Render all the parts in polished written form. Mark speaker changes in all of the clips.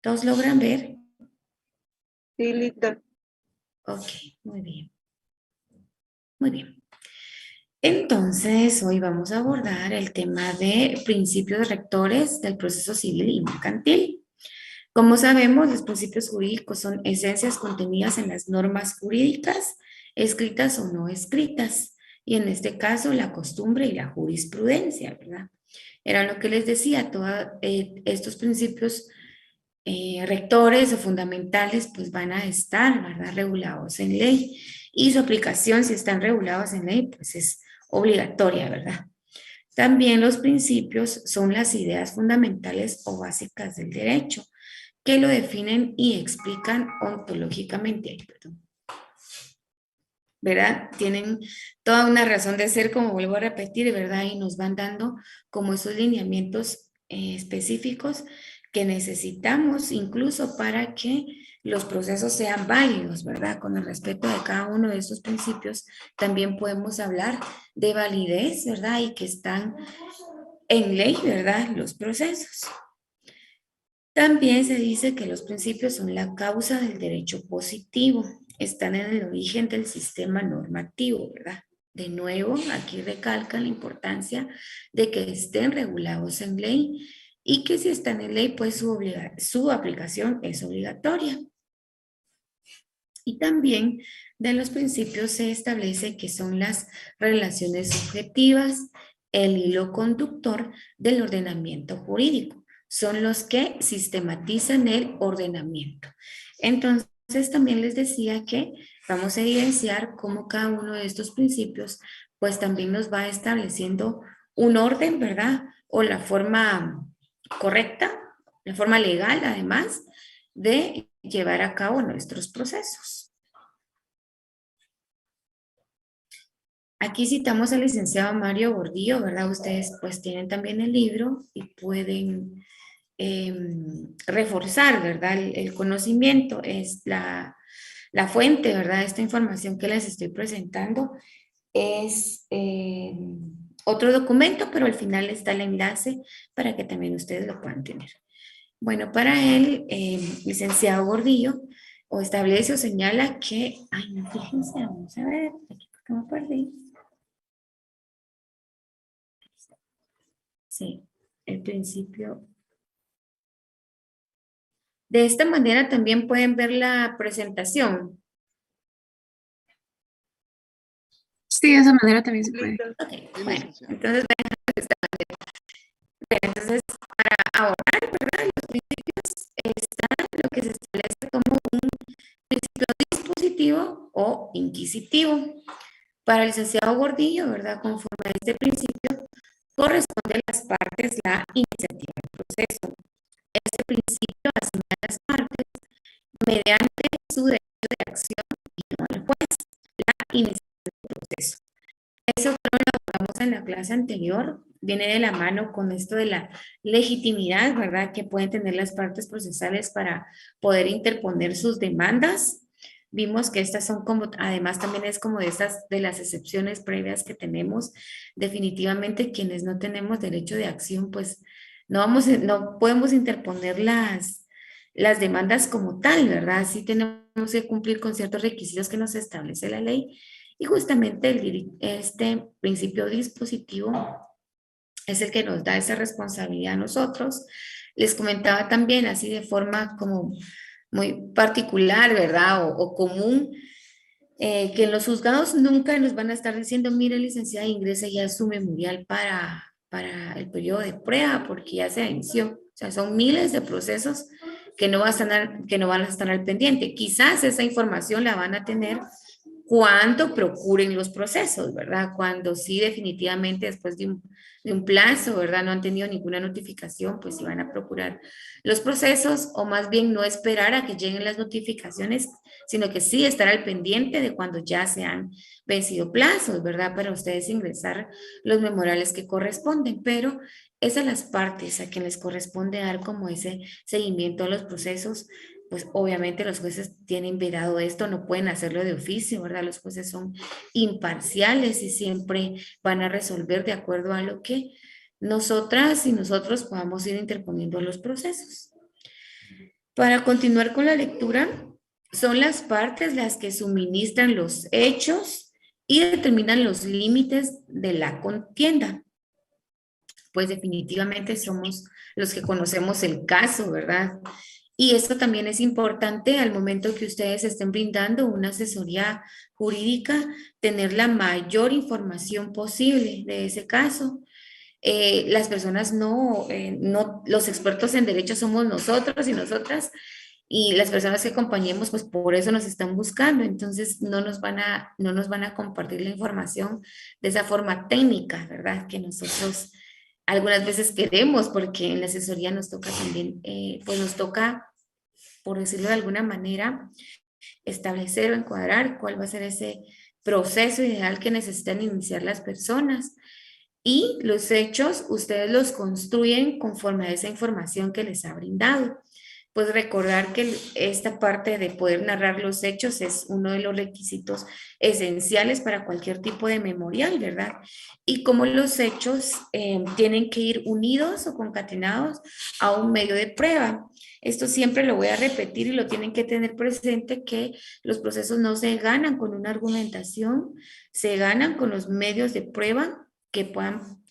Speaker 1: ¿Todos logran ver?
Speaker 2: Sí, listo.
Speaker 1: Ok, muy bien. Muy bien. Entonces, hoy vamos a abordar el tema de principios rectores del proceso civil y mercantil. Como sabemos, los principios jurídicos son esencias contenidas en las normas jurídicas, escritas o no escritas, y en este caso la costumbre y la jurisprudencia, ¿verdad? Era lo que les decía, todos estos principios rectores o fundamentales pues van a estar, ¿verdad? Regulados en ley, y su aplicación, si están regulados en ley, pues es obligatoria, ¿verdad? También los principios son las ideas fundamentales o básicas del derecho, que lo definen y explican ontológicamente, perdón, ¿verdad? Tienen toda una razón de ser, como vuelvo a repetir, ¿verdad? Y nos van dando como esos lineamientos específicos que necesitamos incluso para que los procesos sean válidos, ¿verdad? Con el respeto de cada uno de estos principios, también podemos hablar de validez, ¿verdad? Y que están en ley, ¿verdad? Los procesos. También se dice que los principios son la causa del derecho positivo, están en el origen del sistema normativo, ¿verdad? De nuevo, aquí recalcan la importancia de que estén regulados en ley y que si están en ley, pues su aplicación es obligatoria. Y también de los principios se establece que son las relaciones subjetivas, el hilo conductor del ordenamiento jurídico. Son los que sistematizan el ordenamiento. Entonces, también les decía que vamos a evidenciar cómo cada uno de estos principios, pues también nos va estableciendo un orden, ¿verdad? O la forma correcta, la forma legal, además, de llevar a cabo nuestros procesos. Aquí citamos al licenciado Mario Gordillo, ¿verdad? Ustedes pues tienen también el libro y pueden reforzar, ¿verdad? El conocimiento es la fuente, ¿verdad? Esta información que les estoy presentando es otro documento, pero al final está el enlace para que también ustedes lo puedan tener. Bueno, para él, licenciado Gordillo, o establece o señala que, ay, no, fíjense, vamos a ver, aquí porque me perdí. Sí, el principio. De esta manera también pueden ver la presentación.
Speaker 3: Sí, de esa manera también se puede.
Speaker 2: Listo.
Speaker 1: Ok,
Speaker 4: Sí,
Speaker 1: bueno,
Speaker 4: licenciada.
Speaker 1: entonces, entonces para ahorrar, ¿verdad? Los principios está lo que se establece como un principio dispositivo o inquisitivo. Para el licenciado Gordillo, ¿verdad? Conforme a este principio, corresponde a las partes la iniciativa del proceso. Este principio asigna a las partes mediante su derecho de acción y no al juez la iniciativa del proceso. Eso lo hablamos en la clase anterior, viene de la mano con esto de la legitimidad, ¿verdad? Que pueden tener las partes procesales para poder interponer sus demandas. Vimos que estas son como, además también es como de estas, de las excepciones previas que tenemos. Definitivamente quienes no tenemos derecho de acción, pues no podemos interponer las demandas como tal, ¿verdad? Sí tenemos que cumplir con ciertos requisitos que nos establece la ley y justamente este principio dispositivo es el que nos da esa responsabilidad a nosotros. Les comentaba también así de forma como muy particular, ¿verdad? O común, que en los juzgados nunca nos van a estar diciendo, mire, licenciada, ingrese ya su memorial para el periodo de prueba porque ya se venció. O sea, son miles de procesos que no van a estar al pendiente. Quizás esa información la van a tener cuando procuren los procesos, ¿verdad? Cuando sí definitivamente después de un plazo, ¿verdad? No han tenido ninguna notificación, pues sí van a procurar los procesos o más bien no esperar a que lleguen las notificaciones, sino que sí estar al pendiente de cuando ya se han vencido plazos, ¿verdad? Para ustedes ingresar los memoriales que corresponden, pero es a las partes a quien les corresponde dar como ese seguimiento a los procesos, pues obviamente los jueces tienen vedado esto, no pueden hacerlo de oficio, ¿verdad? Los jueces son imparciales y siempre van a resolver de acuerdo a lo que nosotras y nosotros podamos ir interponiendo los procesos. Para continuar con la lectura, son las partes las que suministran los hechos y determinan los límites de la contienda. Pues definitivamente somos los que conocemos el caso, ¿verdad? Y esto también es importante al momento que ustedes estén brindando una asesoría jurídica, tener la mayor información posible de ese caso. Las personas no, los expertos en derecho somos nosotros y nosotras, y las personas que acompañemos, pues por eso nos están buscando, entonces no nos van a compartir la información de esa forma técnica, ¿verdad? Que nosotros algunas veces queremos, porque en la asesoría nos toca también, pues nos toca, por decirlo de alguna manera, establecer o encuadrar cuál va a ser ese proceso ideal que necesitan iniciar las personas. Y los hechos, ustedes los construyen conforme a esa información que les ha brindado. Pues recordar que esta parte de poder narrar los hechos es uno de los requisitos esenciales para cualquier tipo de memorial, ¿verdad? Y como los hechos tienen que ir unidos o concatenados a un medio de prueba. Esto siempre lo voy a repetir y lo tienen que tener presente, que los procesos no se ganan con una argumentación, se ganan con los medios de prueba que puedan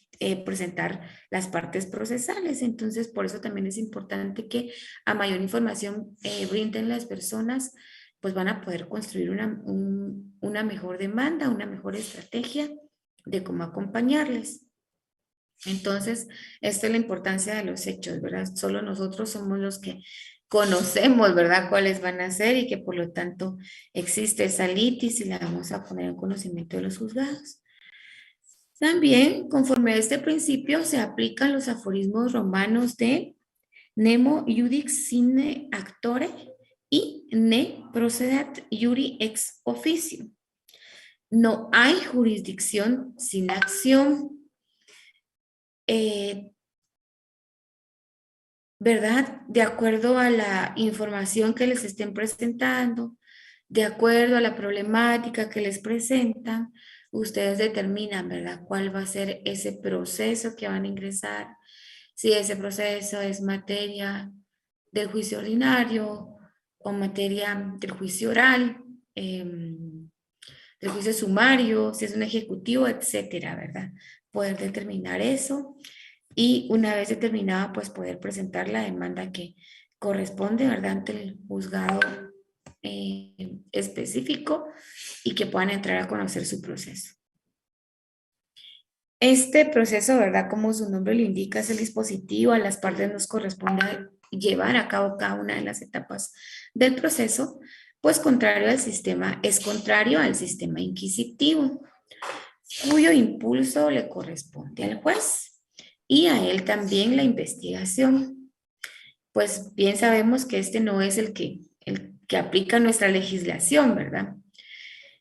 Speaker 1: presentar las partes procesales. Entonces, por eso también es importante que a mayor información brinden las personas, pues van a poder construir una mejor demanda, una mejor estrategia de cómo acompañarles. Entonces, esta es la importancia de los hechos, ¿verdad? Solo nosotros somos los que conocemos, ¿verdad?, cuáles van a ser, y que por lo tanto existe esa litis y la vamos a poner en conocimiento de los juzgados. También, conforme a este principio, se aplican los aforismos romanos de nemo iudix sine actore y ne procedat iuri ex officio. No hay jurisdicción sin acción. ¿Verdad? De acuerdo a la información que les estén presentando, de acuerdo a la problemática que les presentan, ustedes determinan, ¿verdad?, cuál va a ser ese proceso que van a ingresar. Si ese proceso es materia del juicio ordinario o materia del juicio oral, del juicio sumario, si es un ejecutivo, etcétera, ¿verdad? Poder determinar eso. Y una vez determinada, pues poder presentar la demanda que corresponde, ¿verdad?, ante el juzgado específico, y que puedan entrar a conocer su proceso. Este proceso, ¿verdad?, como su nombre lo indica, es el dispositivo. A las partes nos corresponde llevar a cabo cada una de las etapas del proceso, pues es contrario al sistema inquisitivo, cuyo impulso le corresponde al juez y a él también la investigación. Pues bien sabemos que este no es el que aplica nuestra legislación, ¿verdad?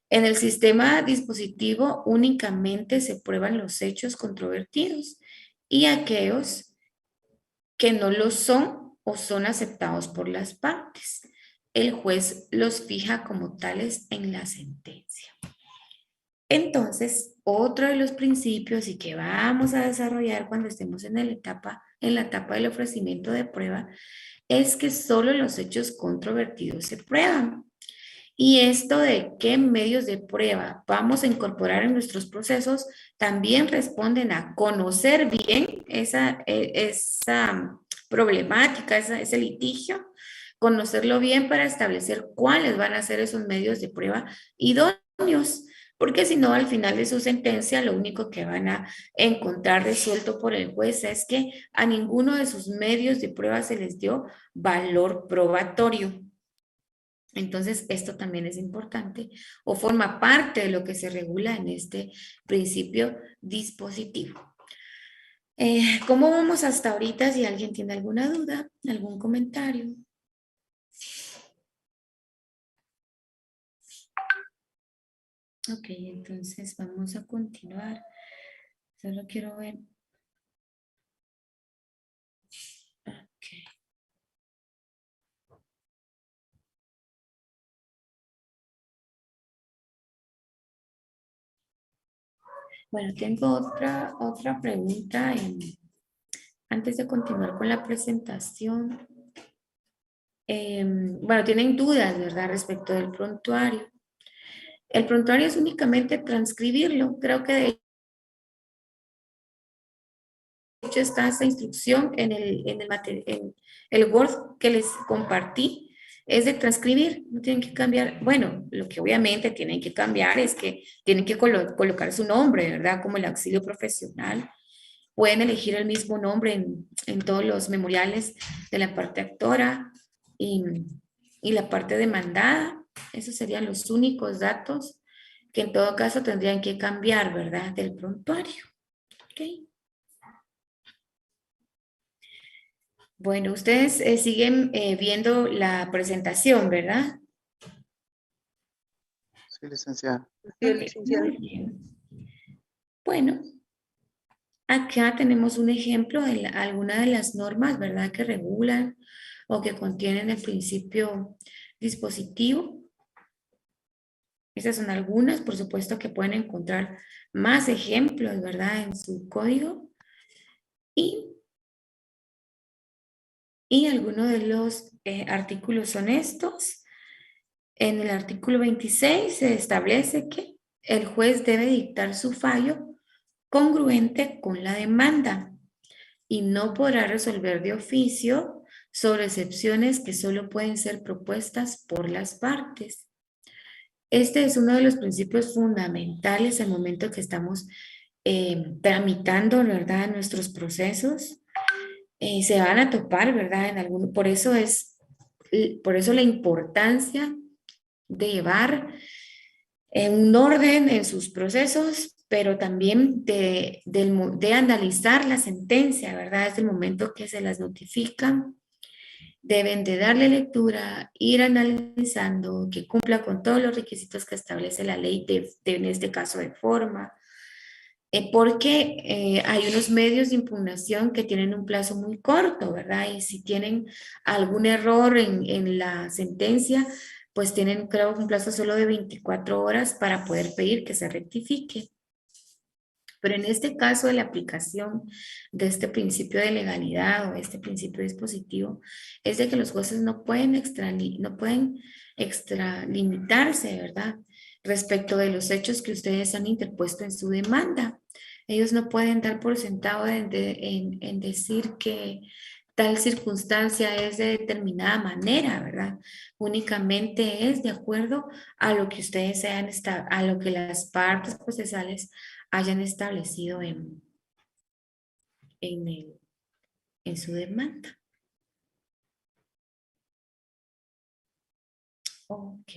Speaker 1: En el sistema dispositivo únicamente se prueban los hechos controvertidos y aquellos que no lo son o son aceptados por las partes. El juez los fija como tales en la sentencia. Entonces, otro de los principios y que vamos a desarrollar cuando estemos en la etapa del ofrecimiento de prueba, es que solo los hechos controvertidos se prueban. Y esto de qué medios de prueba vamos a incorporar en nuestros procesos también responden a conocer bien esa problemática, ese litigio, conocerlo bien para establecer cuáles van a ser esos medios de prueba idóneos, porque si no, al final de su sentencia, lo único que van a encontrar resuelto por el juez es que a ninguno de sus medios de prueba se les dio valor probatorio. Entonces, esto también es importante o forma parte de lo que se regula en este principio dispositivo. ¿Cómo vamos hasta ahorita? Si alguien tiene alguna duda, algún comentario. Ok, entonces vamos a continuar. Solo quiero ver. Ok. Bueno, tengo otra pregunta antes de continuar con la presentación. bueno, tienen dudas, ¿verdad? Respecto del prontuario. El prontuario es únicamente transcribirlo. Creo que de hecho está esa instrucción en el Word que les compartí. Es de transcribir, no tienen que cambiar. Bueno, lo que obviamente tienen que cambiar es que tienen que colocar su nombre, ¿verdad? Como el auxilio profesional. Pueden elegir el mismo nombre en todos los memoriales de la parte actora y, y la parte demandada. Esos serían los únicos datos que en todo caso tendrían que cambiar, ¿verdad? Del prontuario. ¿Ok? Bueno, ustedes siguen viendo la presentación, ¿verdad?
Speaker 4: Sí, licenciada.
Speaker 2: Sí,
Speaker 1: Ok,
Speaker 2: licenciado.
Speaker 1: muy bien. Bueno, acá tenemos un ejemplo de alguna de las normas, ¿verdad? Que regulan o que contienen el principio dispositivo. Estas son algunas, por supuesto que pueden encontrar más ejemplos, ¿verdad? En su código. Y algunos de los artículos son estos. En el artículo 26 se establece que el juez debe dictar su fallo congruente con la demanda y no podrá resolver de oficio sobre excepciones que solo pueden ser propuestas por las partes. Este es uno de los principios fundamentales al momento que estamos tramitando, ¿verdad?, nuestros procesos. Se van a topar, ¿verdad?, por eso la importancia de llevar un orden en sus procesos, pero también de analizar la sentencia, ¿verdad? Desde el momento que se las notifican, deben de darle lectura, ir analizando, que cumpla con todos los requisitos que establece la ley, en este caso de forma, porque hay unos medios de impugnación que tienen un plazo muy corto, ¿verdad? Y si tienen algún error en la sentencia, pues tienen, creo, un plazo solo de 24 horas para poder pedir que se rectifique. Pero en este caso de la aplicación de este principio de legalidad o este principio dispositivo, es de que los jueces no pueden extralimitarse, ¿verdad? Respecto de los hechos que ustedes han interpuesto en su demanda. Ellos no pueden dar por sentado en decir que tal circunstancia es de determinada manera, ¿verdad? Únicamente es de acuerdo a lo que ustedes a lo que las partes procesales hayan establecido en, el- en su demanda. Ok.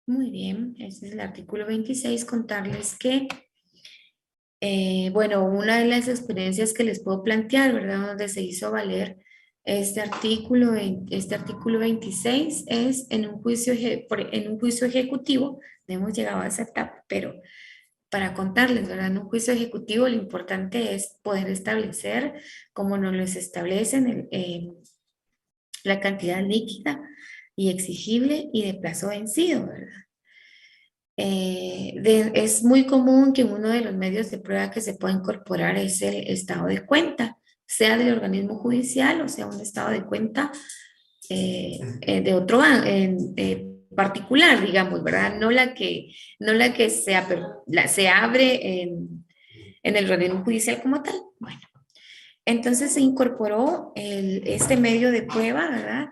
Speaker 1: Muy bien, ese es el artículo 26. Contarles que, bueno, una de las experiencias que les puedo plantear, ¿verdad? Donde se hizo valer este artículo 26 es en un en un juicio ejecutivo. No hemos llegado a esa etapa, pero para contarles, ¿verdad? En un juicio ejecutivo lo importante es poder establecer, como nos lo establecen, la cantidad líquida y exigible y de plazo vencido, ¿verdad? Es muy común que uno de los medios de prueba que se pueda incorporar es el estado de cuenta, sea del organismo judicial o sea un estado de cuenta de otro particular, digamos, ¿verdad? No la que se abre en el organismo judicial como tal. Bueno, entonces se incorporó este medio de prueba, ¿verdad?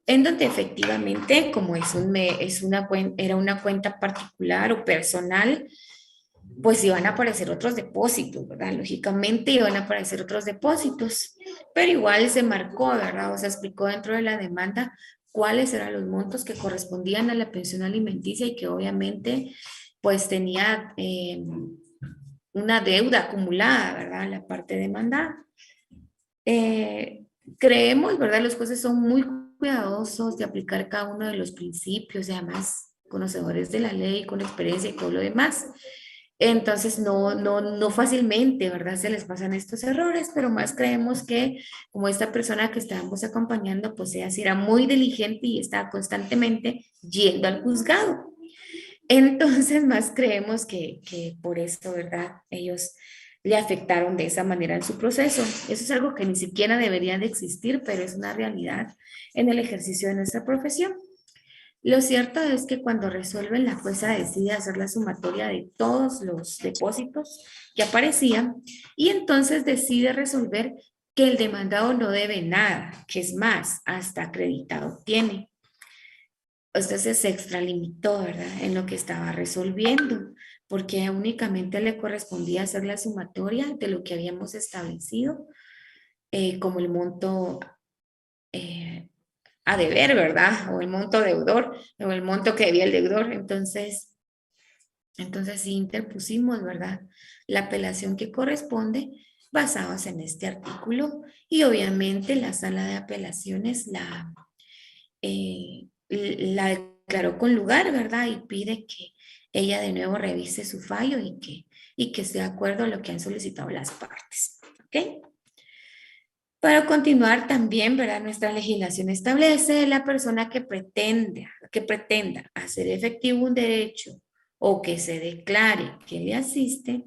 Speaker 1: En donde efectivamente, como era una cuenta particular o personal, pues iban a aparecer otros depósitos, ¿verdad? Lógicamente iban a aparecer otros depósitos, pero igual se marcó, ¿verdad? O sea, explicó dentro de la demanda cuáles eran los montos que correspondían a la pensión alimenticia y que obviamente pues tenía una deuda acumulada, ¿verdad? La parte demandada. Creemos, ¿verdad? Los jueces son muy cuidadosos de aplicar cada uno de los principios y además conocedores de la ley, con experiencia y todo lo demás. Entonces, no fácilmente, ¿verdad? Se les pasan estos errores, pero más creemos que como esta persona que estábamos acompañando, pues ella sí era muy diligente y estaba constantemente yendo al juzgado. Entonces, más creemos que por eso, ¿verdad? Ellos le afectaron de esa manera en su proceso. Eso es algo que ni siquiera debería de existir, pero es una realidad en el ejercicio de nuestra profesión. Lo cierto es que cuando resuelven, la jueza decide hacer la sumatoria de todos los depósitos que aparecían y entonces decide resolver que el demandado no debe nada, que es más, hasta acreditado tiene. Entonces se extralimitó, ¿verdad? En lo que estaba resolviendo, porque únicamente le correspondía hacer la sumatoria de lo que habíamos establecido como el monto eh, a deber, ¿verdad? O el monto deudor, o el monto que debía el deudor. Entonces sí interpusimos, ¿verdad? La apelación que corresponde basados en este artículo y obviamente la sala de apelaciones la declaró con lugar, ¿verdad? Y pide que ella de nuevo revise su fallo y que esté de acuerdo a lo que han solicitado las partes, ¿ok? Para continuar también, ¿verdad? Nuestra legislación establece la persona que pretenda hacer efectivo un derecho o que se declare que le asiste,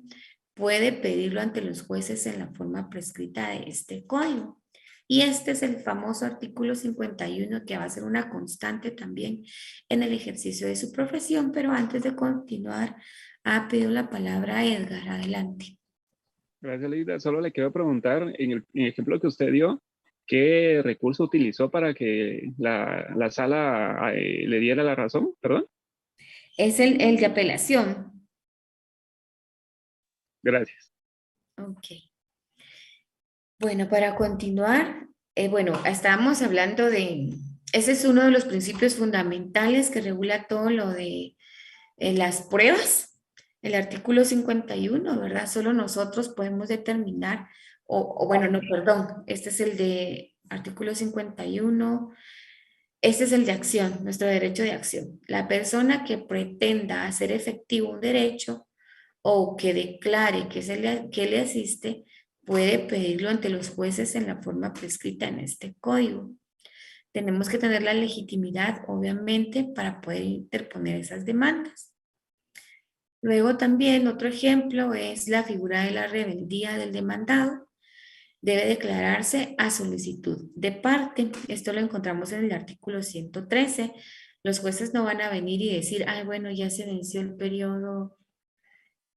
Speaker 1: puede pedirlo ante los jueces en la forma prescrita de este código. Y este es el famoso artículo 51 que va a ser una constante también en el ejercicio de su profesión, pero antes de continuar, ha pedido la palabra a Edgar. Adelante.
Speaker 4: Gracias, Lida. Solo le quiero preguntar, en el ejemplo que usted dio, ¿qué recurso utilizó para que la sala le diera la razón? ¿Perdón?
Speaker 1: Es el de apelación.
Speaker 4: Gracias.
Speaker 1: Ok. Bueno, para continuar, bueno, estábamos hablando ese es uno de los principios fundamentales que regula todo lo de las pruebas, el artículo 51, ¿verdad? Solo nosotros podemos determinar, bueno, no, perdón, este es el de artículo 51, este es el de acción, nuestro derecho de acción. La persona que pretenda hacer efectivo un derecho o que declare que le asiste, puede pedirlo ante los jueces en la forma prescrita en este código. Tenemos que tener la legitimidad, obviamente, para poder interponer esas demandas. Luego también otro ejemplo es la figura de la rebeldía del demandado. Debe declararse a solicitud de parte. Esto lo encontramos en el artículo 113. Los jueces no van a venir y decir, ay, bueno, ya se venció el periodo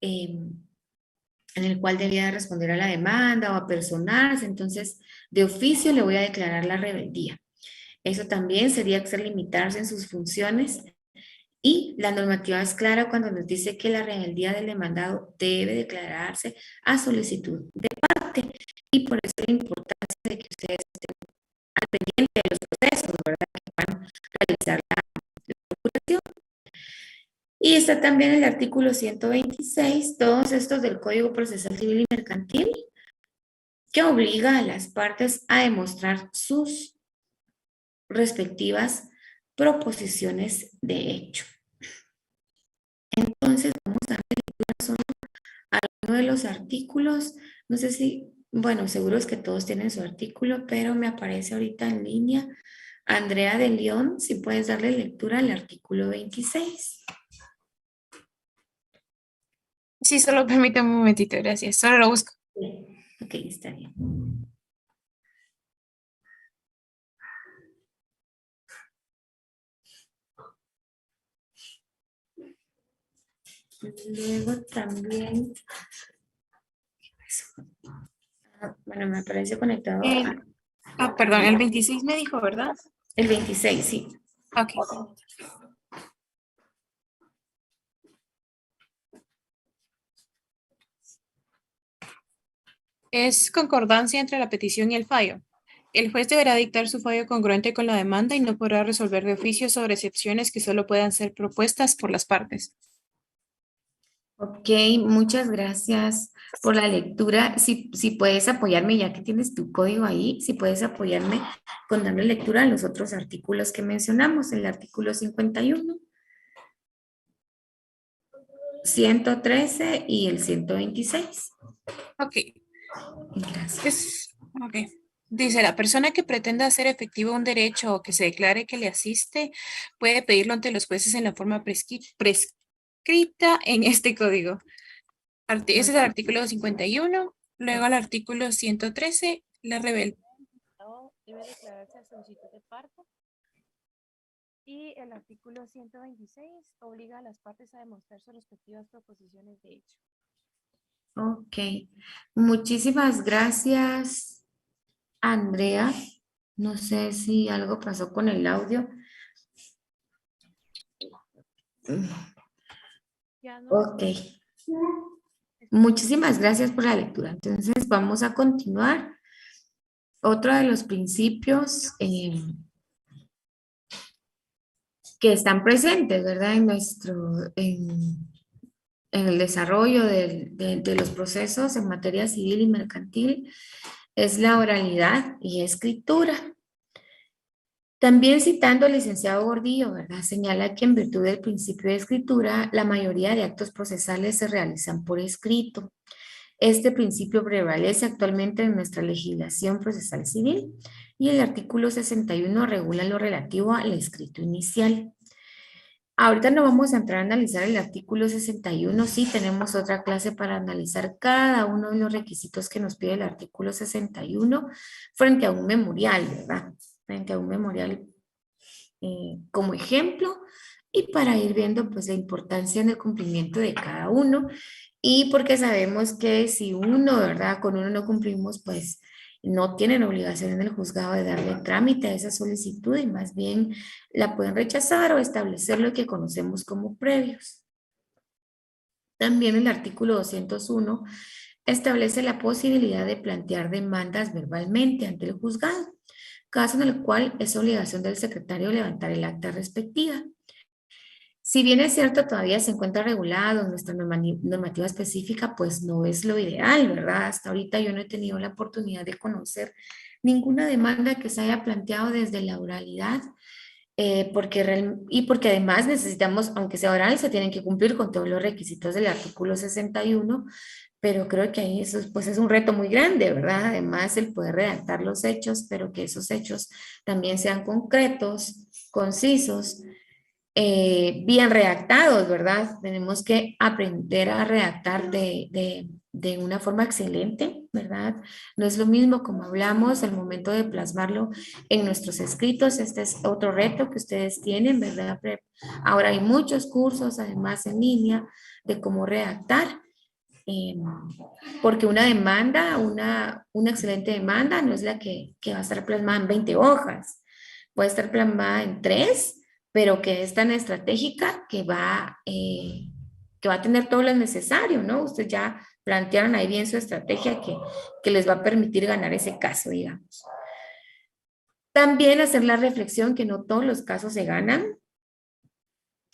Speaker 1: en el cual debía responder a la demanda o a personarse, entonces de oficio le voy a declarar la rebeldía. Eso también sería extralimitarse en sus funciones y la normativa es clara cuando nos dice que la rebeldía del demandado debe declararse a solicitud de parte y por eso la importancia de que ustedes estén al pendiente de los procesos, ¿verdad? Que van a realizar la procuración. Y está también el artículo 126, todos estos del Código Procesal Civil y Mercantil, que obliga a las partes a demostrar sus respectivas proposiciones de hecho. Entonces, vamos a ver solo algunos de los artículos. No sé si, bueno, seguro es que todos tienen su artículo, pero me aparece ahorita en línea Andrea de León, si puedes darle lectura al artículo 26.
Speaker 3: Sí, solo permítame un momentito, gracias. Solo lo busco.
Speaker 1: Ok, está bien. Luego también, bueno, me aparece conectado
Speaker 3: Perdón, el 26 me dijo, ¿verdad?
Speaker 1: el 26, sí.
Speaker 3: Ok. Es concordancia entre la petición y el fallo. El juez deberá dictar su fallo congruente con la demanda y no podrá resolver de oficio sobre excepciones que solo puedan ser propuestas por las partes.
Speaker 1: Ok, muchas gracias por la lectura. Si puedes apoyarme, ya que tienes tu código ahí, si puedes apoyarme con darle lectura a los otros artículos que mencionamos, el artículo 51, 113 y el 126.
Speaker 3: Ok.
Speaker 1: Gracias.
Speaker 3: Ok. Dice, la persona que pretenda hacer efectivo un derecho o que se declare que le asiste puede pedirlo ante los jueces en la forma prescrita en este código. Ese es el artículo 51. Luego al artículo 113, la rebelión debe declararse a solicitud de parte. Y el artículo 126 obliga a las partes a demostrar sus respectivas proposiciones de hecho.
Speaker 1: Ok. Muchísimas gracias, Andrea. No sé si algo pasó con el audio.
Speaker 3: Ya no.
Speaker 1: Ok. Muchísimas gracias por la lectura. Entonces vamos a continuar. Otro de los principios que están presentes, ¿verdad? En el desarrollo de los procesos en materia civil y mercantil es la oralidad y escritura. También citando al licenciado Gordillo, ¿verdad? Señala que en virtud del principio de escritura, la mayoría de actos procesales se realizan por escrito. Este principio prevalece actualmente en nuestra legislación procesal civil y el artículo 61 regula lo relativo al escrito inicial. Ahorita no vamos a entrar a analizar el artículo 61, sí tenemos otra clase para analizar cada uno de los requisitos que nos pide el artículo 61 frente a un memorial, ¿verdad? Frente a un memorial como ejemplo y para ir viendo pues la importancia en el cumplimiento de cada uno y porque sabemos que si uno, ¿verdad? Con uno no cumplimos, pues no tienen obligación en el juzgado de darle trámite a esa solicitud y más bien la pueden rechazar o establecer lo que conocemos como previos. También el artículo 201 establece la posibilidad de plantear demandas verbalmente ante el juzgado, caso en el cual es obligación del secretario levantar el acta respectiva. Si bien es cierto, todavía se encuentra regulado en nuestra normativa específica, pues no es lo ideal, ¿verdad? Hasta ahorita yo no he tenido la oportunidad de conocer ninguna demanda que se haya planteado desde la oralidad, porque además necesitamos, aunque sea oral, se tienen que cumplir con todos los requisitos del artículo 61, pero creo que ahí eso pues es un reto muy grande, ¿verdad? Además el poder redactar los hechos, pero que esos hechos también sean concretos, concisos, bien redactados, ¿verdad? Tenemos que aprender a redactar de una forma excelente, ¿verdad? No es lo mismo como hablamos al momento de plasmarlo en nuestros escritos. Este es otro reto que ustedes tienen, ¿verdad? Ahora hay muchos cursos, además en línea, de cómo redactar. Porque una demanda, una excelente demanda no es la que va a estar plasmada en 20 hojas, puede estar plasmada en 3, pero que es tan estratégica que va a tener todo lo necesario, ¿no? Ustedes ya plantearon ahí bien su estrategia que les va a permitir ganar ese caso, digamos. También hacer la reflexión que no todos los casos se ganan,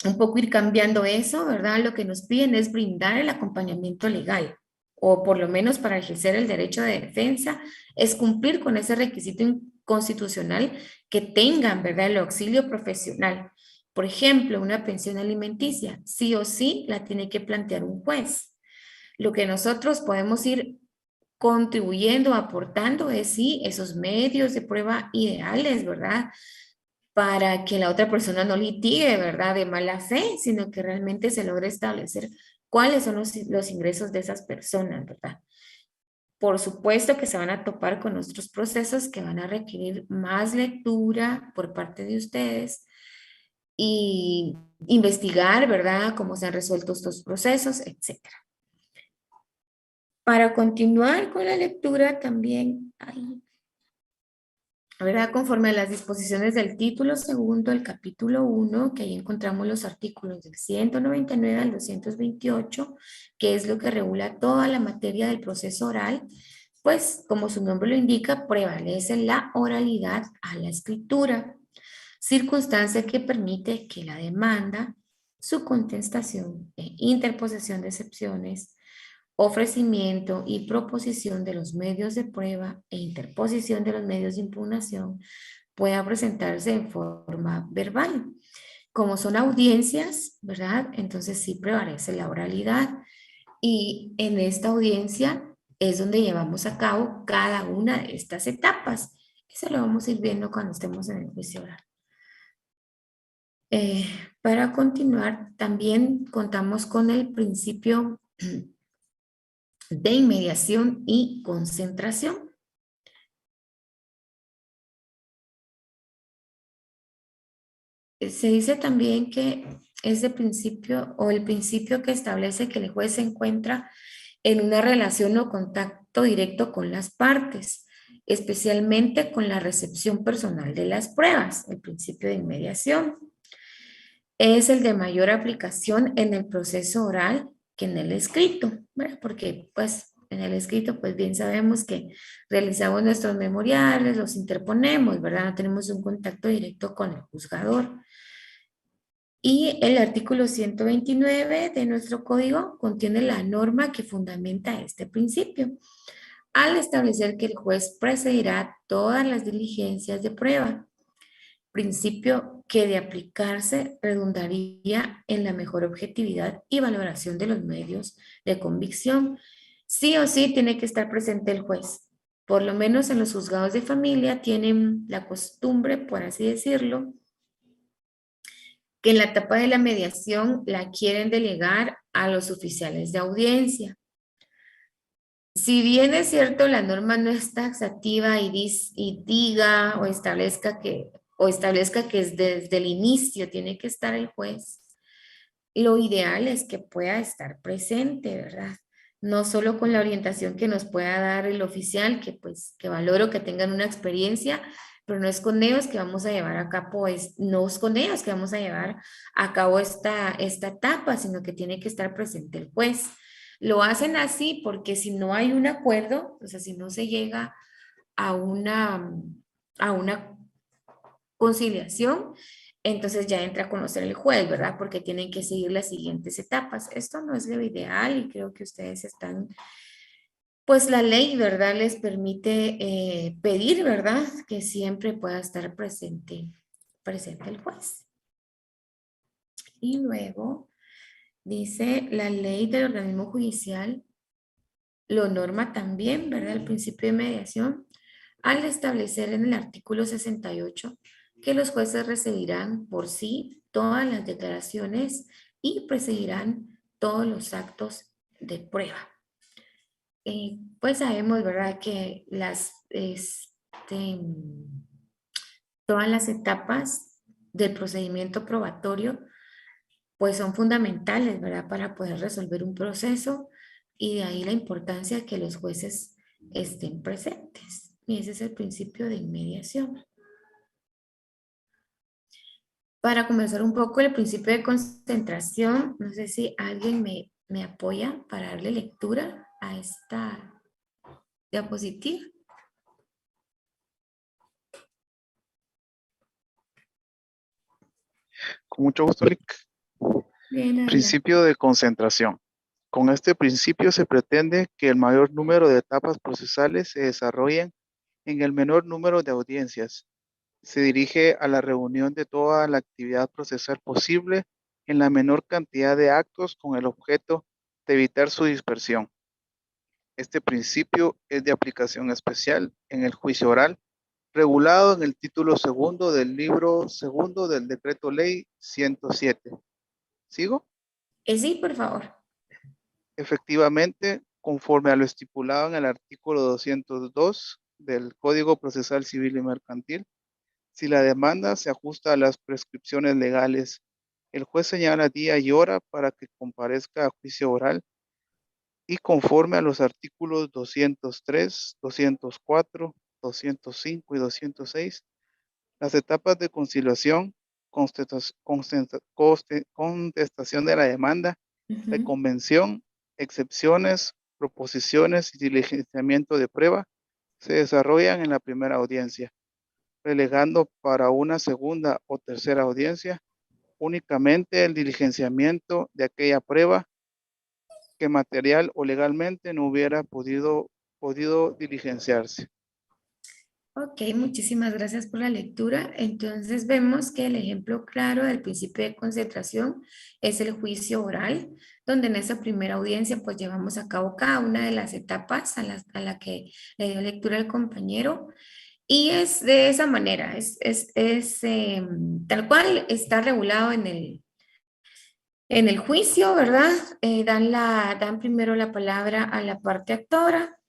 Speaker 1: un poco ir cambiando eso, ¿verdad? Lo que nos piden es brindar el acompañamiento legal, o por lo menos para ejercer el derecho de defensa, es cumplir con ese requisito constitucional que tengan, ¿verdad? El auxilio profesional. Por ejemplo, una pensión alimenticia, sí o sí la tiene que plantear un juez. Lo que nosotros podemos ir contribuyendo, aportando es sí esos medios de prueba ideales, ¿verdad? Para que la otra persona no litigue, ¿verdad? De mala fe, sino que realmente se logre establecer cuáles son los ingresos de esas personas, ¿verdad? Por supuesto que se van a topar con otros procesos que van a requerir más lectura por parte de ustedes y investigar, ¿verdad? Cómo se han resuelto estos procesos, etcétera. Para continuar con la lectura también hay, ¿verdad? Conforme a las disposiciones del título segundo del capítulo 1, que ahí encontramos los artículos del 199 al 228, que es lo que regula toda la materia del proceso oral, pues como su nombre lo indica, prevalece la oralidad a la escritura, circunstancia que permite que la demanda, su contestación e interposición de excepciones, ofrecimiento y proposición de los medios de prueba e interposición de los medios de impugnación pueda presentarse en forma verbal. Como son audiencias, ¿verdad? Entonces sí prevalece la oralidad y en esta audiencia es donde llevamos a cabo cada una de estas etapas. Eso lo vamos a ir viendo cuando estemos en el juicio oral. Para continuar, también contamos con el principio de inmediación y concentración. Se dice también que es de principio o el principio que establece que el juez se encuentra en una relación o contacto directo con las partes, especialmente con la recepción personal de las pruebas, el principio de inmediación. Es el de mayor aplicación en el proceso oral que en el escrito, ¿verdad? Porque pues en el escrito pues bien sabemos que realizamos nuestros memoriales, los interponemos, ¿verdad? No tenemos un contacto directo con el juzgador. Y el artículo 129 de nuestro código contiene la norma que fundamenta este principio, al establecer que el juez precedirá todas las diligencias de prueba, principio que de aplicarse redundaría en la mejor objetividad y valoración de los medios de convicción. Sí o sí tiene que estar presente el juez. Por lo menos en los juzgados de familia tienen la costumbre, por así decirlo, que en la etapa de la mediación la quieren delegar a los oficiales de audiencia. Si bien es cierto, la norma no es taxativa y diga o establezca que desde el inicio tiene que estar el juez, lo ideal es que pueda estar presente, ¿verdad? No solo con la orientación que nos pueda dar el oficial, que pues que valoro que tengan una experiencia, pero no es con ellos que vamos a llevar a cabo, no es con ellos que vamos a llevar a cabo esta etapa, sino que tiene que estar presente el juez. Lo hacen así porque si no hay un acuerdo, o sea, si no se llega a una conciliación, entonces ya entra a conocer el juez, ¿verdad? Porque tienen que seguir las siguientes etapas. Esto no es lo ideal y creo que ustedes están, pues la ley, ¿verdad? Les permite pedir, ¿verdad? Que siempre pueda estar presente el juez. Y luego dice la ley del organismo judicial, lo norma también, ¿verdad? El principio de mediación, al establecer en el artículo 68 que los jueces recibirán por sí todas las declaraciones y presidirán todos los actos de prueba. Pues sabemos, ¿verdad?, que todas las etapas del procedimiento probatorio pues son fundamentales, ¿verdad?, para poder resolver un proceso y de ahí la importancia de que los jueces estén presentes. Y ese es el principio de inmediación. Para comenzar un poco el principio de concentración, no sé si alguien me apoya para darle lectura a esta diapositiva.
Speaker 5: Con mucho gusto, Lick.
Speaker 1: Bien, Ana.
Speaker 5: Principio de concentración. Con este principio se pretende que el mayor número de etapas procesales se desarrollen en el menor número de audiencias. Se dirige a la reunión de toda la actividad procesal posible en la menor cantidad de actos con el objeto de evitar su dispersión. Este principio es de aplicación especial en el juicio oral, regulado en el título segundo del libro segundo del Decreto Ley 107. ¿Sigo?
Speaker 1: Sí, por favor.
Speaker 5: Efectivamente, conforme a lo estipulado en el artículo 202 del Código Procesal Civil y Mercantil, si la demanda se ajusta a las prescripciones legales, el juez señala día y hora para que comparezca a juicio oral y conforme a los artículos 203, 204, 205 y 206, las etapas de conciliación, contestación de la demanda, de convención, excepciones, proposiciones y diligenciamiento de prueba se desarrollan en la primera audiencia, relegando para una segunda o tercera audiencia únicamente el diligenciamiento de aquella prueba que material o legalmente no hubiera podido diligenciarse.
Speaker 1: Ok, muchísimas gracias por la lectura. Entonces vemos que el ejemplo claro del principio de concentración es el juicio oral, donde en esa primera audiencia pues llevamos a cabo cada una de las etapas a la que le dio lectura el compañero. Y es de esa manera, tal cual está regulado En el juicio, ¿verdad? Dan primero la palabra a la parte actora,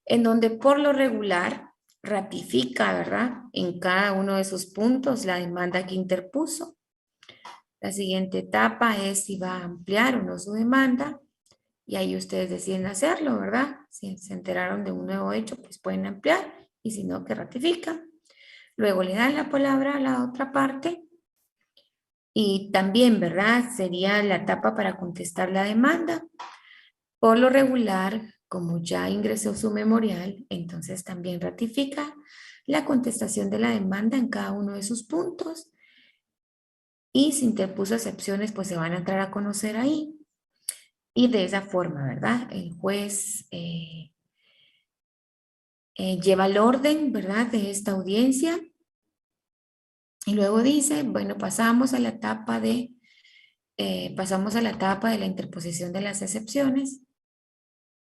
Speaker 1: en donde por lo regular ratifica, ¿verdad? En cada uno de sus puntos la demanda que interpuso. La siguiente etapa es si va a ampliar o no su demanda, y ahí ustedes deciden hacerlo, ¿verdad? Si se enteraron de un nuevo hecho, pues pueden ampliar, y si no, que ratifican. Luego le dan la palabra a la otra parte, y también, ¿verdad? Sería la etapa para contestar la demanda. Por lo regular, como ya ingresó su memorial, entonces también ratifica la contestación de la demanda en cada uno de sus puntos, y si interpuso excepciones, pues se van a entrar a conocer ahí. Y de esa forma, ¿verdad? El juez lleva el orden, ¿verdad? De esta audiencia, y luego dice, bueno, pasamos a la etapa de la interposición de las excepciones,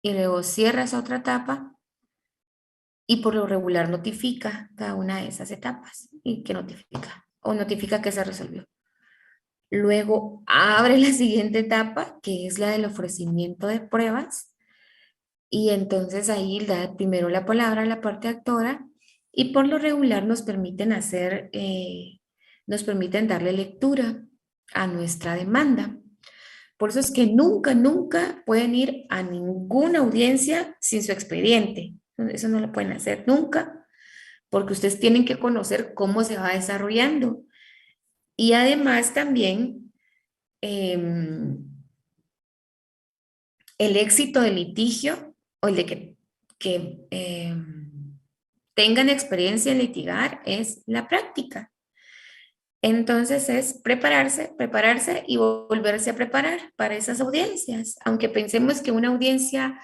Speaker 1: y luego cierra esa otra etapa, y por lo regular notifica cada una de esas etapas. ¿Y qué notifica? O notifica que se resolvió. Luego abre la siguiente etapa, que es la del ofrecimiento de pruebas, y entonces ahí da primero la palabra a la parte actora, y por lo regular nos permiten darle lectura a nuestra demanda. Por eso es que nunca, nunca pueden ir a ninguna audiencia sin su expediente. Eso no lo pueden hacer nunca, porque ustedes tienen que conocer cómo se va desarrollando. Y además también el éxito del litigio, o el de que tengan experiencia en litigar, es la práctica. Entonces es prepararse, prepararse y volverse a preparar para esas audiencias. Aunque pensemos que una audiencia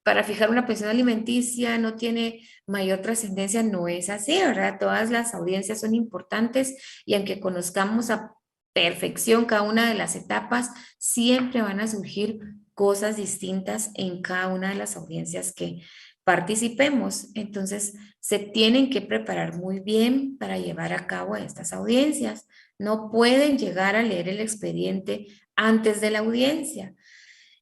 Speaker 1: para fijar una pensión alimenticia no tiene mayor trascendencia, no es así, ¿verdad? Todas las audiencias son importantes, y aunque conozcamos a perfección cada una de las etapas, siempre van a surgir cosas distintas en cada una de las audiencias que participemos. Entonces, se tienen que preparar muy bien para llevar a cabo estas audiencias. No pueden llegar a leer el expediente antes de la audiencia.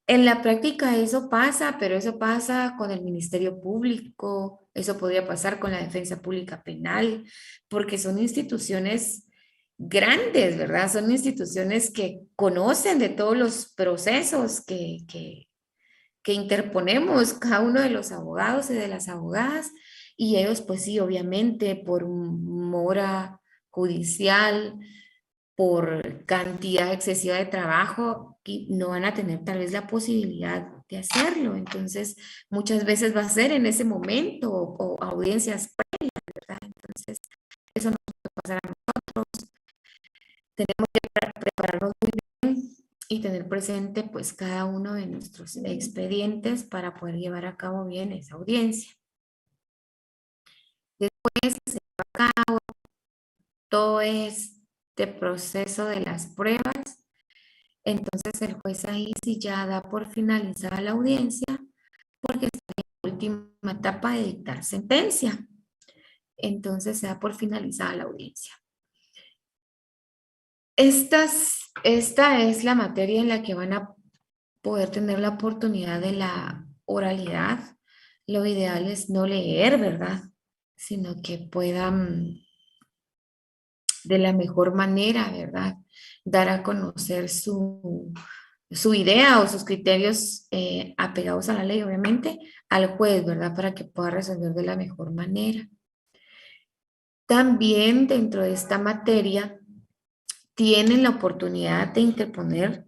Speaker 1: En la práctica eso pasa, pero eso pasa con el Ministerio Público, eso podría pasar con la Defensa Pública Penal, porque son instituciones grandes, ¿verdad? Son instituciones que conocen de todos los procesos que interponemos cada uno de los abogados y de las abogadas, y ellos pues sí, obviamente por mora judicial, por cantidad excesiva de trabajo, y no van a tener tal vez la posibilidad de hacerlo. Entonces, muchas veces va a ser en ese momento, o audiencias previas, ¿verdad? Entonces, eso nos puede pasar a nosotros. Tenemos que prepararnos muy bien y tener presente pues cada uno de nuestros expedientes para poder llevar a cabo bien esa audiencia. Después se lleva a cabo todo este proceso de las pruebas. Entonces el juez ahí sí ya da por finalizada la audiencia, porque está en la última etapa de dictar sentencia. Entonces se da por finalizada la audiencia. Esta es la materia en la que van a poder tener la oportunidad de la oralidad. Lo ideal es no leer, ¿verdad? Sino que puedan de la mejor manera, ¿verdad? Dar a conocer su idea o sus criterios apegados a la ley, obviamente, al juez, ¿verdad? Para que pueda resolver de la mejor manera. También dentro de esta materia tienen la oportunidad de interponer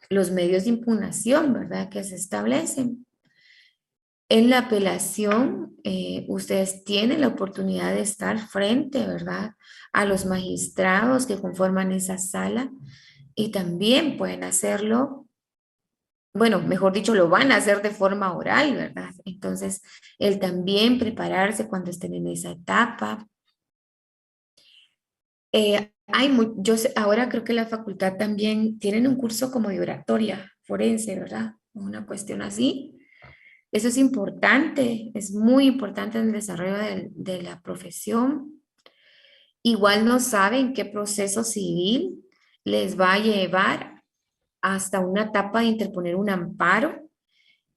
Speaker 1: los medios de impugnación, ¿verdad? Que se establecen. En la apelación, ustedes tienen la oportunidad de estar frente, ¿verdad? A los magistrados que conforman esa sala, y también pueden hacerlo, bueno, mejor dicho, lo van a hacer de forma oral, ¿verdad? Entonces, el también prepararse cuando estén en esa etapa. Ahora creo que la facultad también tienen un curso como de oratoria forense, ¿verdad? Una cuestión así. Eso es importante, es muy importante en el desarrollo de la profesión. Igual no saben qué proceso civil les va a llevar hasta una etapa de interponer un amparo,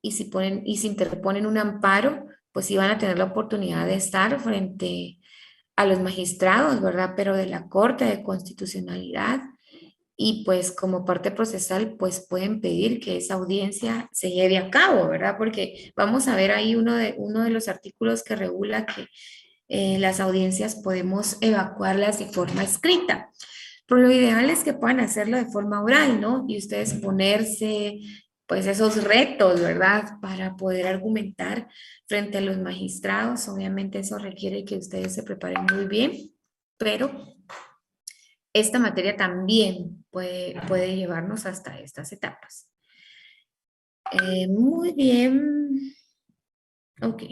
Speaker 1: y si interponen un amparo, pues sí van a tener la oportunidad de estar frente a los magistrados, ¿verdad? Pero de la Corte de Constitucionalidad, y pues como parte procesal, pues pueden pedir que esa audiencia se lleve a cabo, ¿verdad? Porque vamos a ver ahí uno de los artículos que regula que las audiencias podemos evacuarlas de forma escrita. Pero lo ideal es que puedan hacerlo de forma oral, ¿no? Y ustedes ponerse, pues, esos retos, ¿verdad? Para poder argumentar frente a los magistrados. Obviamente eso requiere que ustedes se preparen muy bien, pero esta materia también puede llevarnos hasta estas etapas. Muy bien. Ok.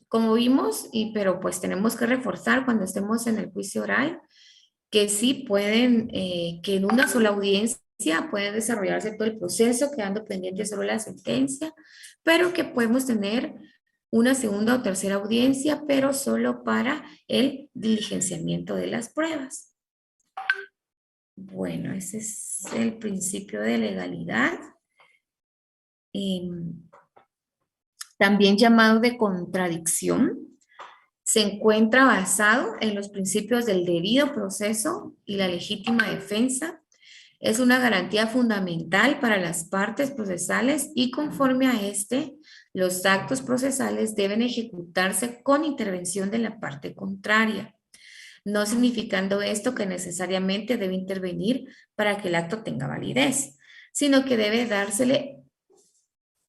Speaker 1: Como vimos, pero pues tenemos que reforzar cuando estemos en el juicio oral, que sí pueden, que en una sola audiencia puede desarrollarse todo el proceso, quedando pendiente solo la sentencia, pero que podemos tener una segunda o tercera audiencia, pero solo para el diligenciamiento de las pruebas. Bueno, ese es el principio de legalidad, también llamado de contradicción. Se encuentra basado en los principios del debido proceso y la legítima defensa. Es una garantía fundamental para las partes procesales y conforme a este, los actos procesales deben ejecutarse con intervención de la parte contraria, no significando esto que necesariamente debe intervenir para que el acto tenga validez, sino que debe dársele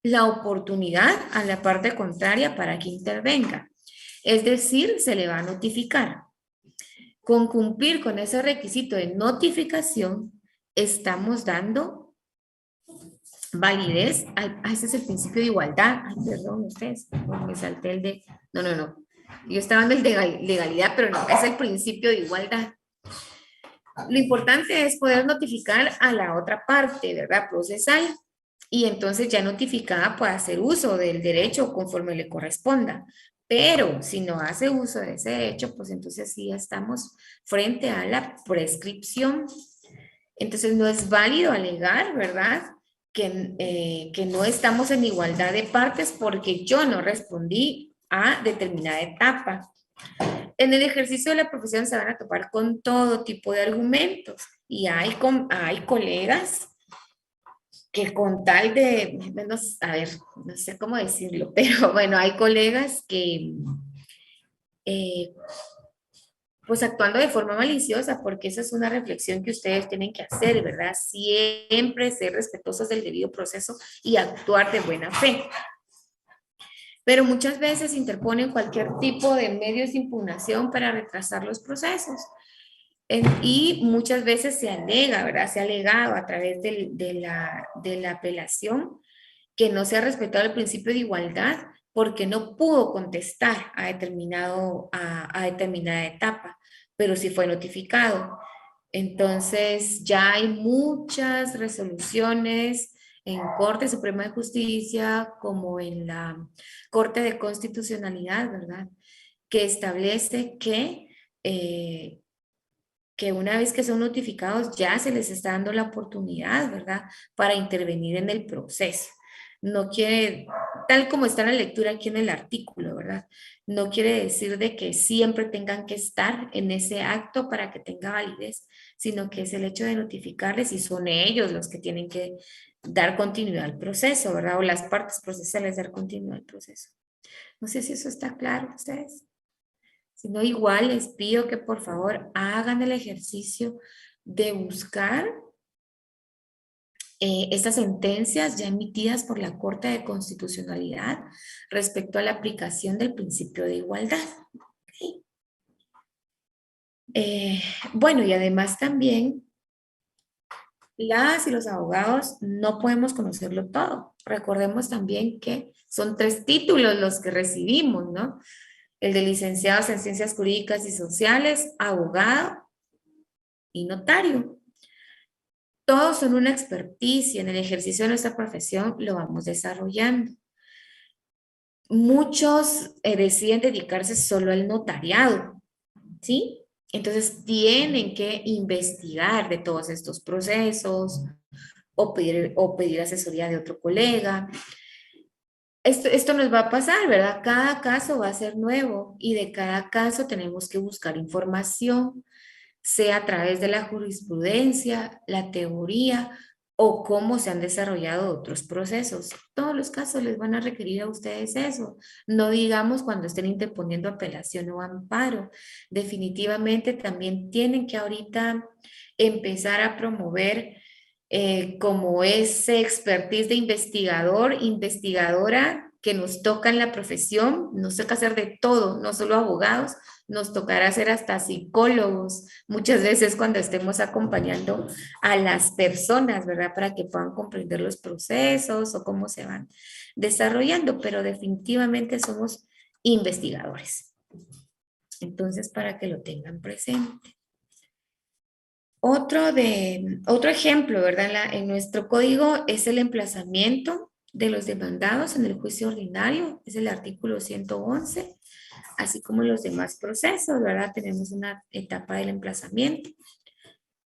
Speaker 1: la oportunidad a la parte contraria para que intervenga. Es decir, se le va a notificar. Con cumplir con ese requisito de notificación, estamos dando validez. Ese es el principio de igualdad. Ay, perdón, ustedes, me salté el de... No. Yo estaba dando el de legalidad, pero no, es el principio de igualdad. Lo importante es poder notificar a la otra parte, ¿verdad? Procesal. Y entonces ya notificada puede hacer uso del derecho conforme le corresponda. Pero si no hace uso de ese derecho, pues entonces sí estamos frente a la prescripción. Entonces no es válido alegar, ¿verdad? Que no estamos en igualdad de partes porque yo no respondí a determinada etapa. En el ejercicio de la profesión se van a topar con todo tipo de argumentos y hay colegas que con tal de, menos, a ver, no sé cómo decirlo, pero bueno, hay colegas que pues actuando de forma maliciosa, porque esa es una reflexión que ustedes tienen que hacer, ¿verdad? Siempre ser respetuosos del debido proceso y actuar de buena fe. Pero muchas veces interponen cualquier tipo de medios de impugnación para retrasar los procesos. Y muchas veces se alega, ¿verdad? Se ha alegado a través de la apelación que no se ha respetado el principio de igualdad porque no pudo contestar a determinada etapa, pero sí fue notificado. Entonces ya hay muchas resoluciones en Corte Suprema de Justicia como en la Corte de Constitucionalidad, ¿verdad? Que establece que una vez que son notificados ya se les está dando la oportunidad, ¿verdad? Para intervenir en el proceso. No quiere, tal como está la lectura aquí en el artículo, ¿verdad? No quiere decir de que siempre tengan que estar en ese acto para que tenga validez, sino que es el hecho de notificarles y son ellos los que tienen que dar continuidad al proceso, ¿verdad? O las partes procesales dar continuidad al proceso. No sé si eso está claro, ustedes. Si no, igual les pido que por favor hagan el ejercicio de buscar estas sentencias ya emitidas por la Corte de Constitucionalidad respecto a la aplicación del principio de igualdad. ¿Okay? Bueno, y además también las y los abogados no podemos conocerlo todo. Recordemos también que son 3 títulos los que recibimos, ¿no? El de licenciados en Ciencias Jurídicas y Sociales, abogado y notario. Todos son una experticia. En el ejercicio de nuestra profesión lo vamos desarrollando. Muchos deciden dedicarse solo al notariado, ¿sí? Entonces tienen que investigar de todos estos procesos o pedir asesoría de otro colega. Esto nos va a pasar, ¿verdad? Cada caso va a ser nuevo y de cada caso tenemos que buscar información, sea a través de la jurisprudencia, la teoría o cómo se han desarrollado otros procesos. Todos los casos les van a requerir a ustedes eso. No digamos cuando estén interponiendo apelación o amparo. Definitivamente también tienen que ahorita empezar a promover como ese expertise de investigador, investigadora que nos toca en la profesión, nos toca hacer de todo, no solo abogados, nos tocará ser hasta psicólogos, muchas veces cuando estemos acompañando a las personas, ¿verdad? Para que puedan comprender los procesos o cómo se van desarrollando, pero definitivamente somos investigadores. Entonces, para que lo tengan presente. Otro ejemplo, ¿verdad? En nuestro código es el emplazamiento de los demandados en el juicio ordinario, es el artículo 111, así como los demás procesos, ¿verdad? Tenemos una etapa del emplazamiento.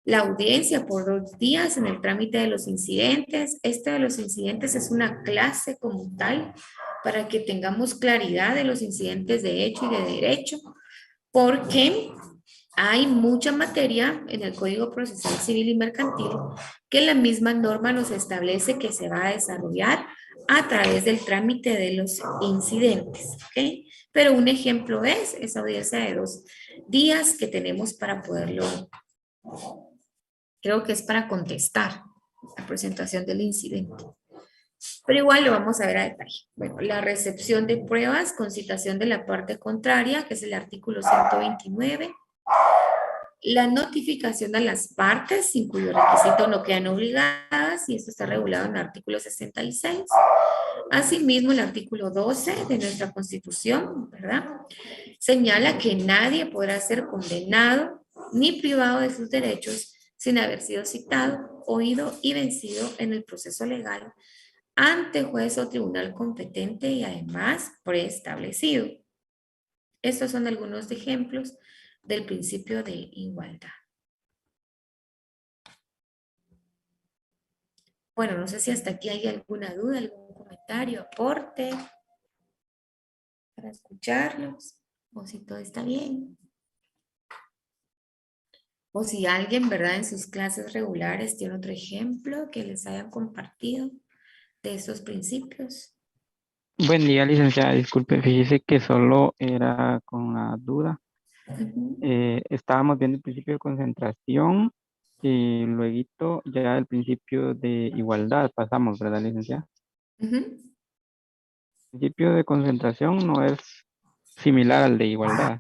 Speaker 1: La audiencia por 2 días en el trámite de los incidentes. Este de los incidentes es una clase como tal para que tengamos claridad de los incidentes de hecho y de derecho, porque hay mucha materia en el Código Procesal Civil y Mercantil que la misma norma nos establece que se va a desarrollar a través del trámite de los incidentes, ¿ok? Pero un ejemplo es esa audiencia de 2 días que tenemos para poderlo, creo que es para contestar la presentación del incidente. Pero igual lo vamos a ver a detalle. Bueno, la recepción de pruebas con citación de la parte contraria, que es el artículo 129. La notificación a las partes, sin cuyo requisito no quedan obligadas, y esto está regulado en el artículo 66. Asimismo, el artículo 12 de nuestra Constitución, ¿verdad? Señala que nadie podrá ser condenado ni privado de sus derechos sin haber sido citado, oído y vencido en el proceso legal ante juez o tribunal competente y además preestablecido. Estos son algunos ejemplos del principio de igualdad. Bueno, no sé si hasta aquí hay alguna duda, algún comentario, aporte para escucharlos, o si todo está bien. O si alguien, ¿verdad? En sus clases regulares tiene otro ejemplo que les hayan compartido de estos principios.
Speaker 6: Buen día, licenciada. Disculpe, fíjese que solo era con la duda. Estábamos viendo el principio de concentración y luego ya el principio de igualdad pasamos, ¿verdad, licenciada? El principio de concentración no es similar al de igualdad.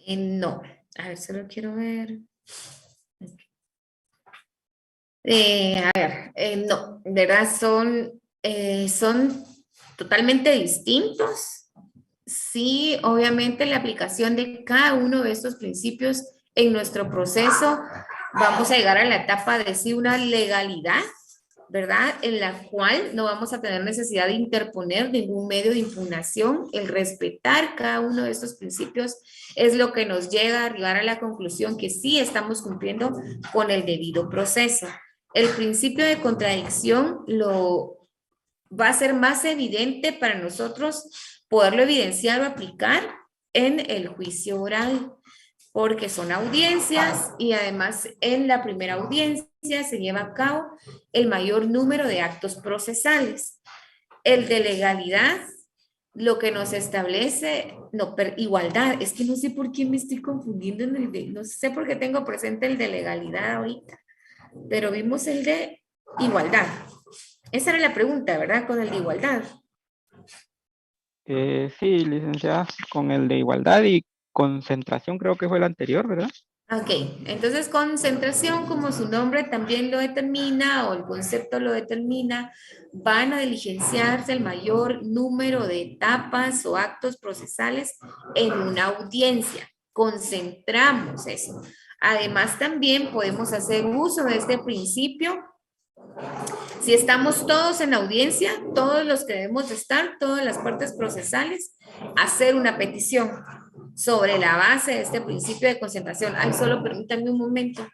Speaker 1: No, a ver, solo quiero ver. No, ¿verdad? Son totalmente distintos. Sí, obviamente la aplicación de cada uno de estos principios en nuestro proceso, vamos a llegar a la etapa de sí una legalidad, ¿verdad? En la cual no vamos a tener necesidad de interponer ningún medio de impugnación. El respetar cada uno de estos principios es lo que nos llega a arribar a la conclusión que sí estamos cumpliendo con el debido proceso. El principio de contradicción va a ser más evidente para nosotros poderlo evidenciar o aplicar en el juicio oral, porque son audiencias y además en la primera audiencia se lleva a cabo el mayor número de actos procesales. El de legalidad, lo que nos establece, igualdad, es que no sé por qué me estoy confundiendo no sé por qué tengo presente el de legalidad ahorita, pero vimos el de igualdad. Esa era la pregunta, ¿verdad? Con el de igualdad.
Speaker 6: Sí, licenciada, con el de igualdad y concentración creo que fue el anterior, ¿verdad?
Speaker 1: Ok, entonces concentración, como su nombre también lo determina o el concepto lo determina, van a diligenciarse el mayor número de etapas o actos procesales en una audiencia. Concentramos eso. Además, también podemos hacer uso de este principio. Si estamos todos en audiencia, todos los que debemos de estar, todas las partes procesales, hacer una petición sobre la base de este principio de concentración. Ay, solo permítanme un momento.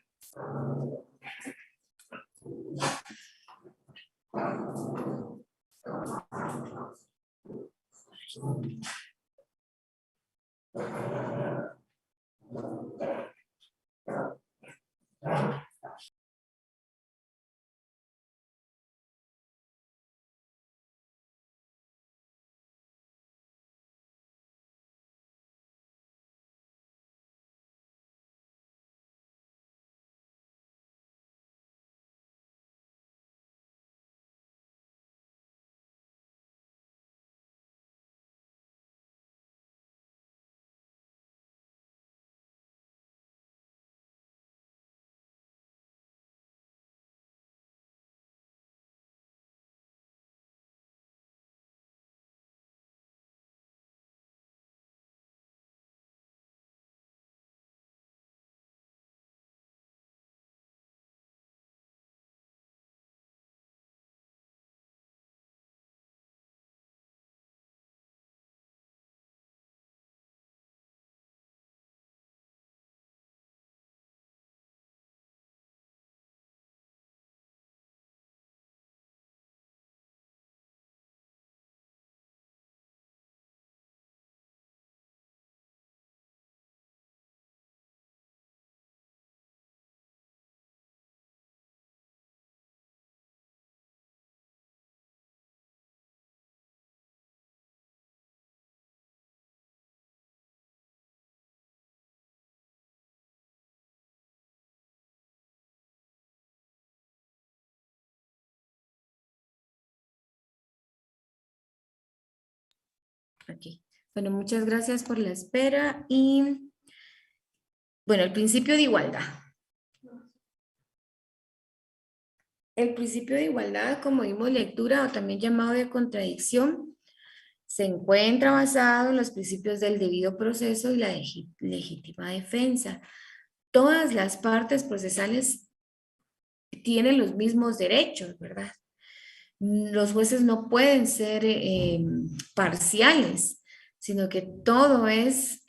Speaker 1: Aquí. Bueno, muchas gracias por la espera y, bueno, el principio de igualdad. El principio de igualdad, como dimos lectura, o también llamado de contradicción, se encuentra basado en los principios del debido proceso y la legítima defensa. Todas las partes procesales tienen los mismos derechos, ¿verdad? Los jueces no pueden ser parciales, sino que todo es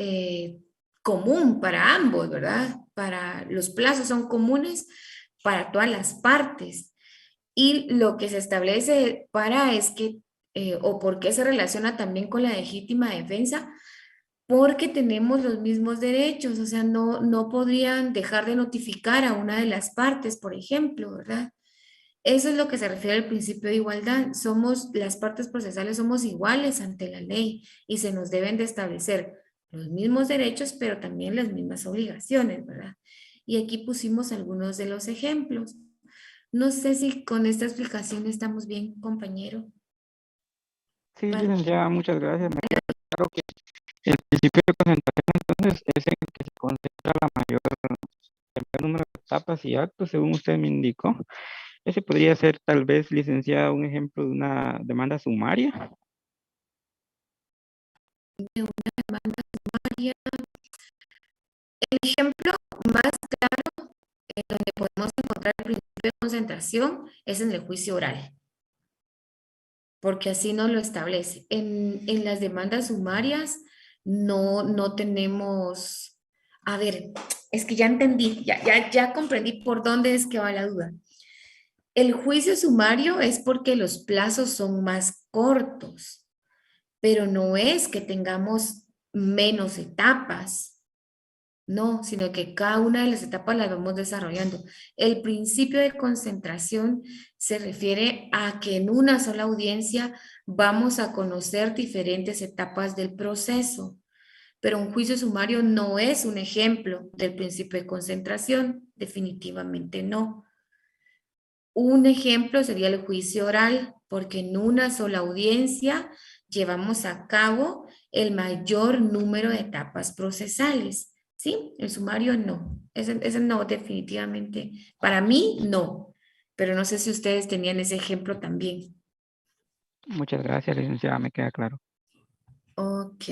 Speaker 1: común para ambos, ¿verdad? Para los plazos son comunes para todas las partes. Y lo que se establece para es que, o por qué se relaciona también con la legítima defensa, porque tenemos los mismos derechos, o sea, no podrían dejar de notificar a una de las partes, por ejemplo, ¿verdad? Eso es lo que se refiere al principio de igualdad. Las partes procesales somos iguales ante la ley y se nos deben de establecer los mismos derechos, pero también las mismas obligaciones, ¿verdad? Y aquí pusimos algunos de los ejemplos. No sé si con esta explicación estamos bien, compañero.
Speaker 6: Sí,
Speaker 1: Vale.
Speaker 6: licenciada, muchas gracias. Me queda claro que el principio de concentración entonces es en el que se concentra el mayor número de etapas y actos, según usted me indicó. Ese podría ser tal vez, licenciada, un ejemplo de una demanda sumaria.
Speaker 1: De una demanda sumaria. El ejemplo más claro en donde podemos encontrar el principio de concentración es en el juicio oral, porque así nos lo establece. En las demandas sumarias no tenemos, a ver, es que ya entendí, ya comprendí por dónde es que va la duda. El juicio sumario es porque los plazos son más cortos, pero no es que tengamos menos etapas. No, sino que cada una de las etapas las vamos desarrollando. El principio de concentración se refiere a que en una sola audiencia vamos a conocer diferentes etapas del proceso, pero un juicio sumario no es un ejemplo del principio de concentración, definitivamente no. Un ejemplo sería el juicio oral, porque en una sola audiencia llevamos a cabo el mayor número de etapas procesales. ¿Sí? El sumario no. Ese no, definitivamente. Para mí, no. Pero no sé si ustedes tenían ese ejemplo también.
Speaker 6: Muchas gracias, licenciada, me queda claro.
Speaker 1: Ok.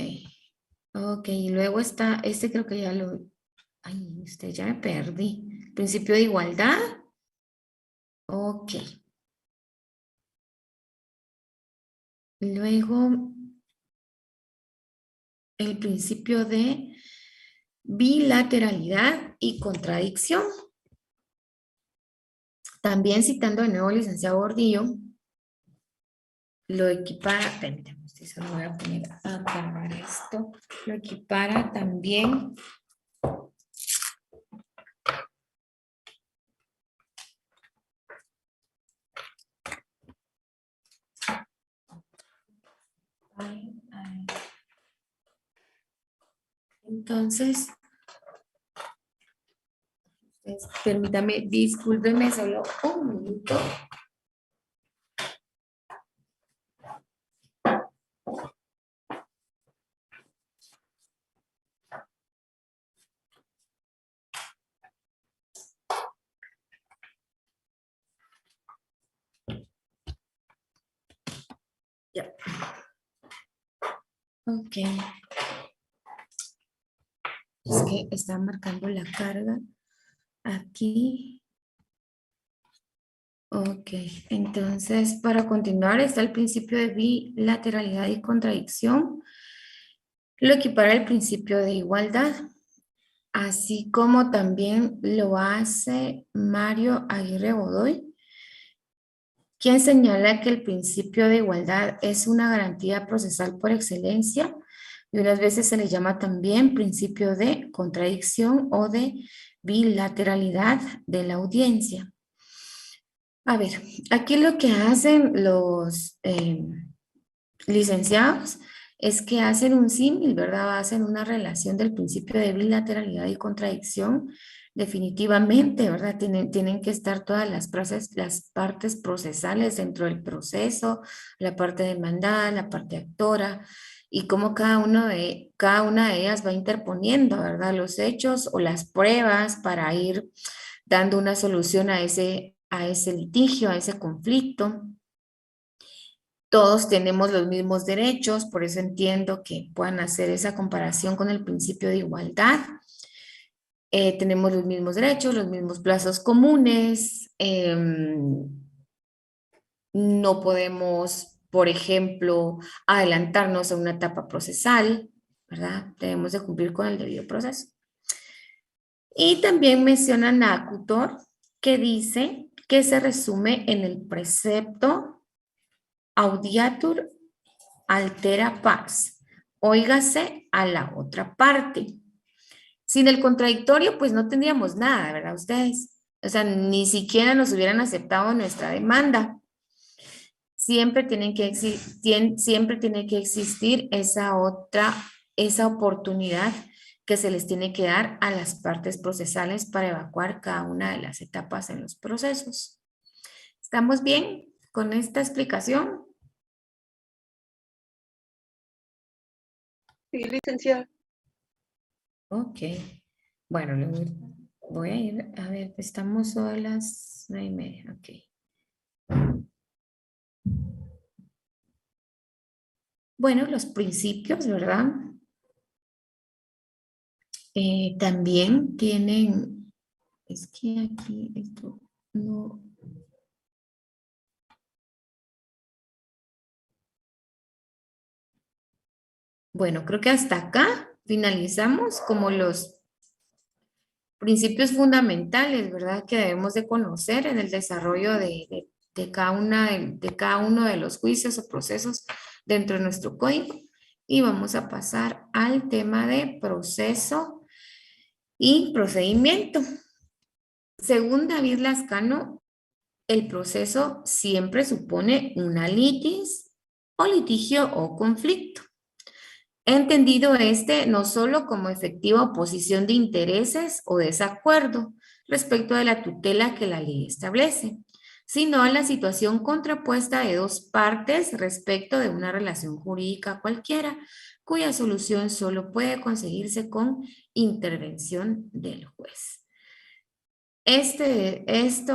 Speaker 1: Ok, y luego está, este creo que ya lo... Ay, usted ya me perdí. Principio de igualdad. Ok. Luego, el principio de bilateralidad y contradicción. También citando de nuevo al licenciado Gordillo, lo equipara, permítame, solo voy a poner a cargar esto, lo equipara también entonces, permítame, discúlpeme solo un minuto. Ya. Ok. Es que está marcando la carga aquí. Ok, entonces para continuar está el principio de bilateralidad y contradicción. Lo equipara al principio de igualdad, así como también lo hace Mario Aguirre Godoy, quien señala que el principio de igualdad es una garantía procesal por excelencia y unas veces se le llama también principio de contradicción o de bilateralidad de la audiencia. A ver, aquí lo que hacen los licenciados es que hacen un símil, ¿verdad? Hacen una relación del principio de bilateralidad y contradicción. Definitivamente, ¿verdad? Tienen que estar todas las partes procesales dentro del proceso, la parte demandada, la parte actora, y cómo cada una de ellas va interponiendo, ¿verdad? Los hechos o las pruebas para ir dando una solución a ese litigio, a ese conflicto. Todos tenemos los mismos derechos, por eso entiendo que puedan hacer esa comparación con el principio de igualdad. Tenemos los mismos derechos, los mismos plazos comunes. No podemos, por ejemplo, adelantarnos a una etapa procesal, ¿verdad? Debemos de cumplir con el debido proceso. Y también mencionan a Acutor, que dice que se resume en el precepto audiatur altera pars, óigase a la otra parte. Sin el contradictorio, pues no tendríamos nada, ¿verdad ustedes? O sea, ni siquiera nos hubieran aceptado nuestra demanda. Siempre tiene que existir esa oportunidad que se les tiene que dar a las partes procesales para evacuar cada una de las etapas en los procesos. ¿Estamos bien con esta explicación?
Speaker 2: Sí, licenciada.
Speaker 1: Ok. Bueno, voy a ir, a ver, estamos a las 9:30, ok. Bueno, los principios, ¿verdad? También tienen, es que aquí esto no. Bueno, creo que hasta acá finalizamos como los principios fundamentales, ¿verdad? Que debemos de conocer en el desarrollo de cada uno de los juicios o procesos dentro de nuestro código. Y vamos a pasar al tema de proceso y procedimiento. Según David Lascano, el proceso siempre supone una litis o litigio o conflicto. Entendido no solo como efectiva oposición de intereses o desacuerdo respecto de la tutela que la ley establece, sino a la situación contrapuesta de dos partes respecto de una relación jurídica cualquiera, cuya solución solo puede conseguirse con intervención del juez. Esto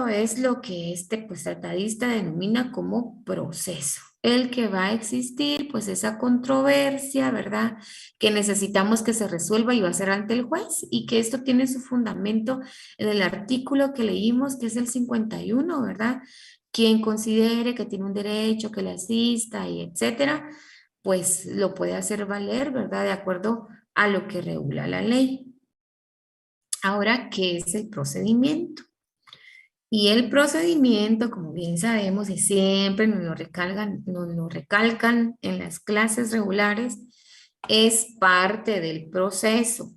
Speaker 1: es lo que pues, tratadista denomina como proceso, el que va a existir, pues esa controversia, ¿verdad? Que necesitamos que se resuelva y va a ser ante el juez y que esto tiene su fundamento en el artículo que leímos, que es el 51, ¿verdad? Quien considere que tiene un derecho, que le asista y etcétera, pues lo puede hacer valer, ¿verdad? De acuerdo a lo que regula la ley. Ahora, ¿qué es el procedimiento? Y el procedimiento, como bien sabemos, y siempre nos lo recalcan en las clases regulares, es parte del proceso,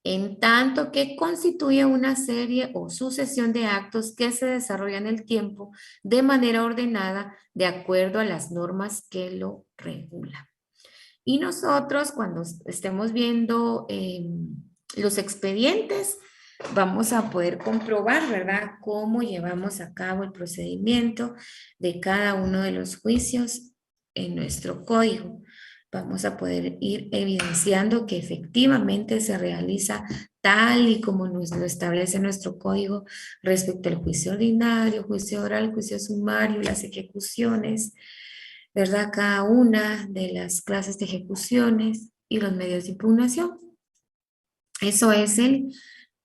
Speaker 1: en tanto que constituye una serie o sucesión de actos que se desarrollan en el tiempo de manera ordenada de acuerdo a las normas que lo regulan. Y nosotros cuando estemos viendo los expedientes, vamos a poder comprobar, ¿verdad?, cómo llevamos a cabo el procedimiento de cada uno de los juicios en nuestro código. Vamos a poder ir evidenciando que efectivamente se realiza tal y como nos lo establece nuestro código respecto al juicio ordinario, juicio oral, juicio sumario, las ejecuciones, ¿verdad? Cada una de las clases de ejecuciones y los medios de impugnación. Eso es el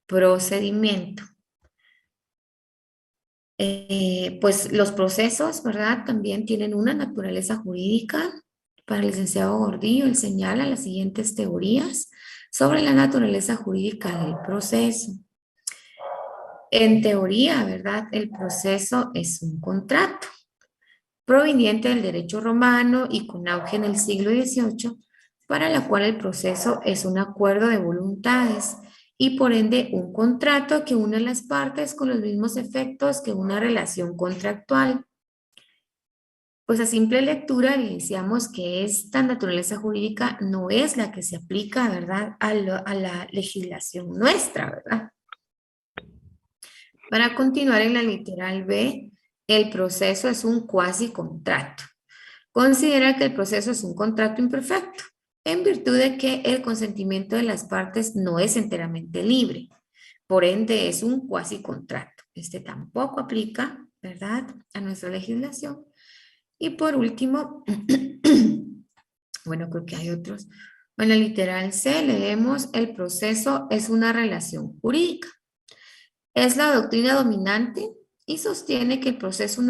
Speaker 1: procedimiento. Pues los procesos, ¿verdad? También tienen una naturaleza jurídica. Para el licenciado Gordillo, él señala las siguientes teorías sobre la naturaleza jurídica del proceso. En teoría, ¿verdad? El proceso es un contrato proveniente del derecho romano y con auge en el siglo XVIII, para la cual el proceso es un acuerdo de voluntades y por ende un contrato que une a las partes con los mismos efectos que una relación contractual. Pues a simple lectura evidenciamos que esta naturaleza jurídica no es la que se aplica, ¿verdad?, a la legislación nuestra, ¿verdad? Para continuar en la literal B, el proceso es un cuasi contrato. Considera que el proceso es un contrato imperfecto, en virtud de que el consentimiento de las partes no es enteramente libre. Por ende, es un cuasi contrato. Este tampoco aplica, ¿verdad?, a nuestra legislación. Y por último, bueno, creo que hay otros. En la literal C leemos: el proceso es una relación jurídica. Es la doctrina dominante y sostiene que el proceso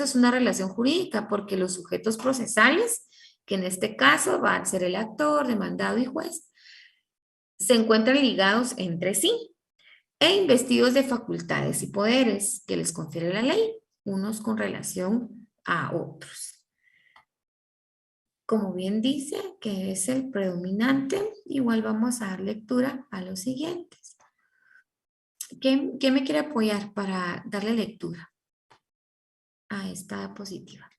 Speaker 1: es una relación jurídica porque los sujetos procesales, que en este caso va a ser el actor, demandado y juez, se encuentran ligados entre sí e investidos de facultades y poderes que les confiere la ley, unos con relación a otros. Como bien dice que es el predominante, igual vamos a dar lectura a los siguientes. ¿Quién me quiere apoyar para darle lectura a esta diapositiva?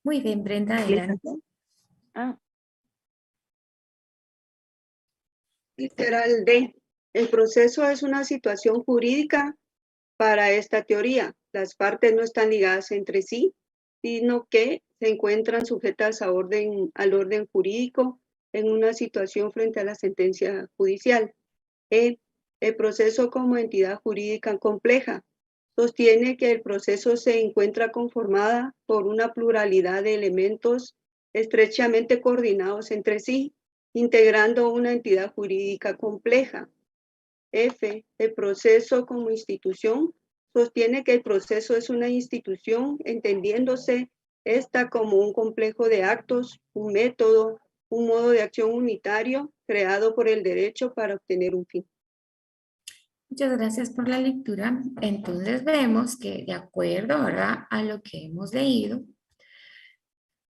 Speaker 1: Muy bien, Brenda, adelante.
Speaker 2: Literal D. El proceso es una situación jurídica para esta teoría. Las partes no están ligadas entre sí, sino que se encuentran sujetas al orden jurídico en una situación frente a la sentencia judicial. El proceso como entidad jurídica compleja sostiene que el proceso se encuentra conformada por una pluralidad de elementos estrechamente coordinados entre sí, integrando una entidad jurídica compleja. F. El proceso como institución sostiene que el proceso es una institución, entendiéndose esta como un complejo de actos, un método, un modo de acción unitario creado por el derecho para obtener un fin.
Speaker 1: Muchas gracias por la lectura. Entonces vemos que de acuerdo, ¿verdad?, a lo que hemos leído,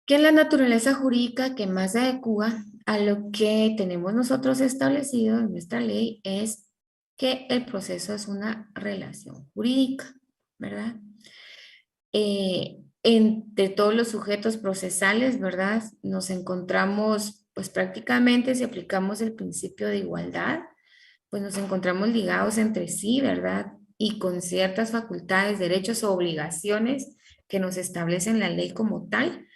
Speaker 1: que la naturaleza jurídica que más se adecua a lo que tenemos nosotros establecido en nuestra ley es que el proceso es una relación jurídica, ¿verdad? Entre todos los sujetos procesales, ¿verdad?, nos encontramos, pues prácticamente si aplicamos el principio de igualdad, pues nos encontramos ligados entre sí, ¿verdad?, y con ciertas facultades, derechos o obligaciones que nos establecen la ley como tal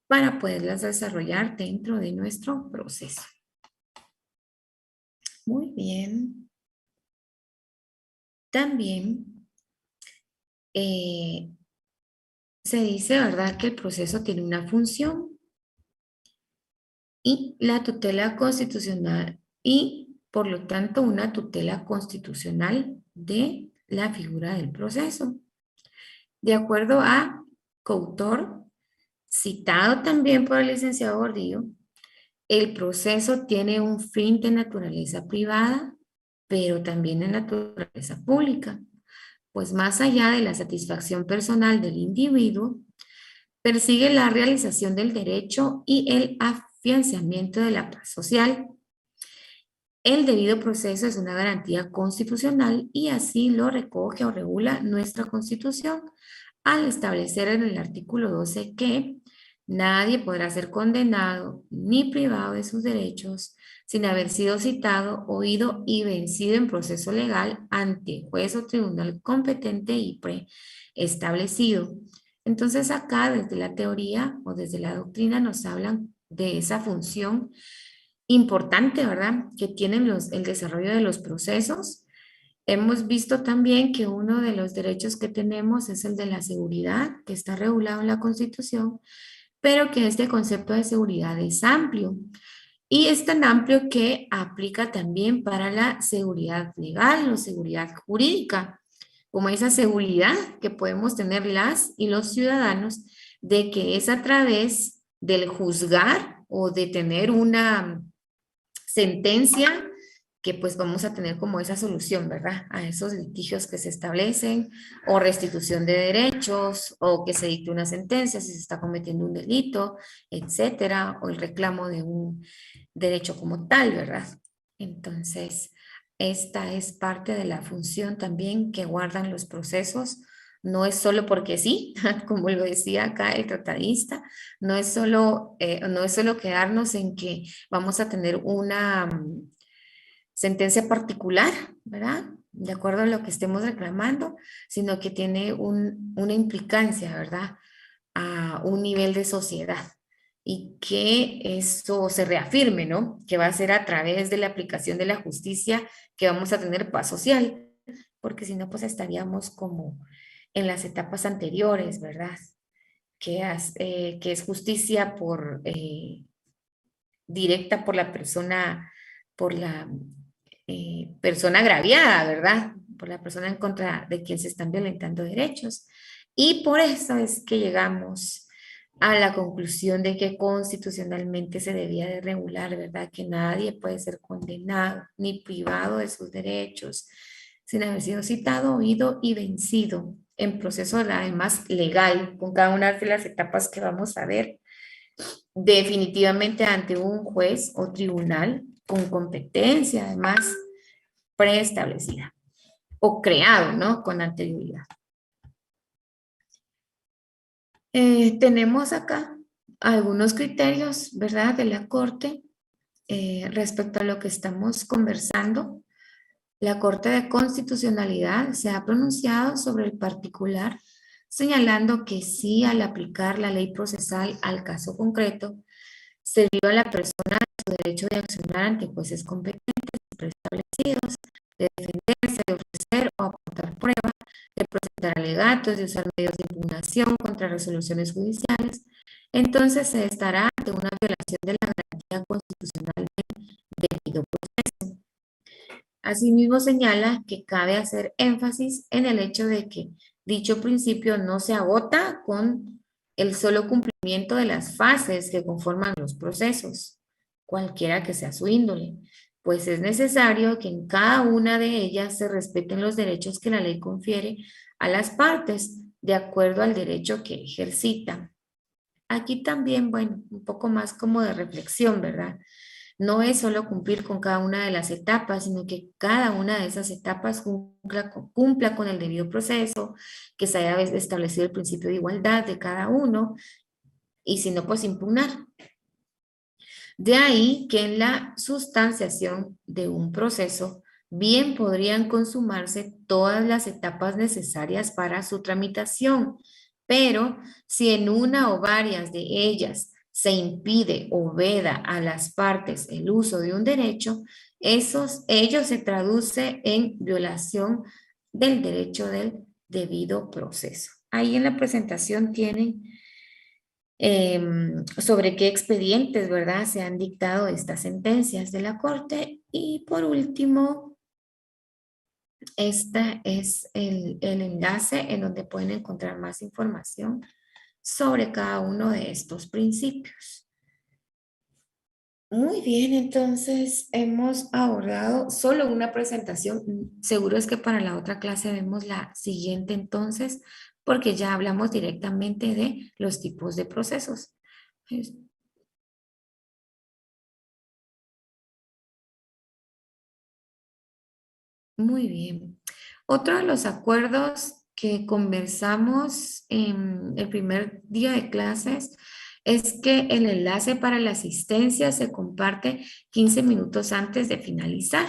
Speaker 1: para poderlas desarrollar dentro de nuestro proceso. Muy bien. También se dice, ¿verdad?, que el proceso tiene una función y la tutela constitucional y, por lo tanto, una tutela constitucional de la figura del proceso. De acuerdo a coautor, citado también por el licenciado Gordillo, el proceso tiene un fin de naturaleza privada pero también en naturaleza pública, pues más allá de la satisfacción personal del individuo, persigue la realización del derecho y el afianzamiento de la paz social. El debido proceso es una garantía constitucional y así lo recoge o regula nuestra Constitución al establecer en el artículo 12 que nadie podrá ser condenado ni privado de sus derechos sin haber sido citado, oído y vencido en proceso legal ante juez o tribunal competente y preestablecido. Entonces acá desde la teoría o desde la doctrina nos hablan de esa función importante, ¿verdad? Que tienen el desarrollo de los procesos. Hemos visto también que uno de los derechos que tenemos es el de la seguridad, que está regulado en la Constitución, pero que este concepto de seguridad es amplio. Y es tan amplio que aplica también para la seguridad legal o seguridad jurídica, como esa seguridad que podemos tener las y los ciudadanos de que es a través del juzgar o de tener una sentencia que pues vamos a tener como esa solución, ¿verdad? A esos litigios que se establecen, o restitución de derechos, o que se dicte una sentencia si se está cometiendo un delito, etcétera, o el reclamo de un derecho como tal, ¿verdad? Entonces, esta es parte de la función también que guardan los procesos. No es solo porque sí, como lo decía acá el tratadista, no es solo quedarnos en que vamos a tener una sentencia particular, ¿verdad? De acuerdo a lo que estemos reclamando, sino que tiene una implicancia, ¿verdad? A un nivel de sociedad y que eso se reafirme, ¿no? Que va a ser a través de la aplicación de la justicia que vamos a tener paz social, porque si no, pues estaríamos como en las etapas anteriores, ¿verdad? Que es justicia directa por la persona agraviada, ¿verdad? Por la persona en contra de quien se están violentando derechos. Y por eso es que llegamos a la conclusión de que constitucionalmente se debía de regular, ¿verdad? Que nadie puede ser condenado ni privado de sus derechos sin haber sido citado, oído y vencido en proceso además legal, con cada una de las etapas que vamos a ver, definitivamente ante un juez o tribunal con competencia además preestablecida o creado, ¿no? Con anterioridad. Tenemos acá algunos criterios, ¿verdad? De la Corte respecto a lo que estamos conversando. La Corte de Constitucionalidad se ha pronunciado sobre el particular, señalando que sí, al aplicar la ley procesal al caso concreto, se dio a la persona su derecho de accionar ante jueces competentes y preestablecidos, de defenderse, de ofrecer o aportar pruebas, de presentar alegatos, de usar medios de impugnación contra resoluciones judiciales. Entonces se estará ante una violación de la garantía constitucional del debido proceso. Asimismo señala que cabe hacer énfasis en el hecho de que dicho principio no se agota con el solo cumplimiento de las fases que conforman los procesos, cualquiera que sea su índole, pues es necesario que en cada una de ellas se respeten los derechos que la ley confiere a las partes de acuerdo al derecho que ejercitan. Aquí también, bueno, un poco más como de reflexión, ¿verdad? No es solo cumplir con cada una de las etapas, sino que cada una de esas etapas cumpla con el debido proceso, que se haya establecido el principio de igualdad de cada uno, y si no, pues impugnar. De ahí que en la sustanciación de un proceso bien podrían consumarse todas las etapas necesarias para su tramitación, pero si en una o varias de ellas se impide o veda a las partes el uso de un derecho, ello se traduce en violación del derecho del debido proceso. Ahí en la presentación tienen sobre qué expedientes, ¿verdad?, se han dictado estas sentencias de la Corte. Y por último, este es el enlace en donde pueden encontrar más información sobre cada uno de estos principios. Muy bien, entonces hemos abordado solo una presentación. Seguro es que para la otra clase vemos la siguiente entonces, porque ya hablamos directamente de los tipos de procesos. Es- Muy bien. Otro de los acuerdos que conversamos en el primer día de clases es que el enlace para la asistencia se comparte 15 minutos antes de finalizar.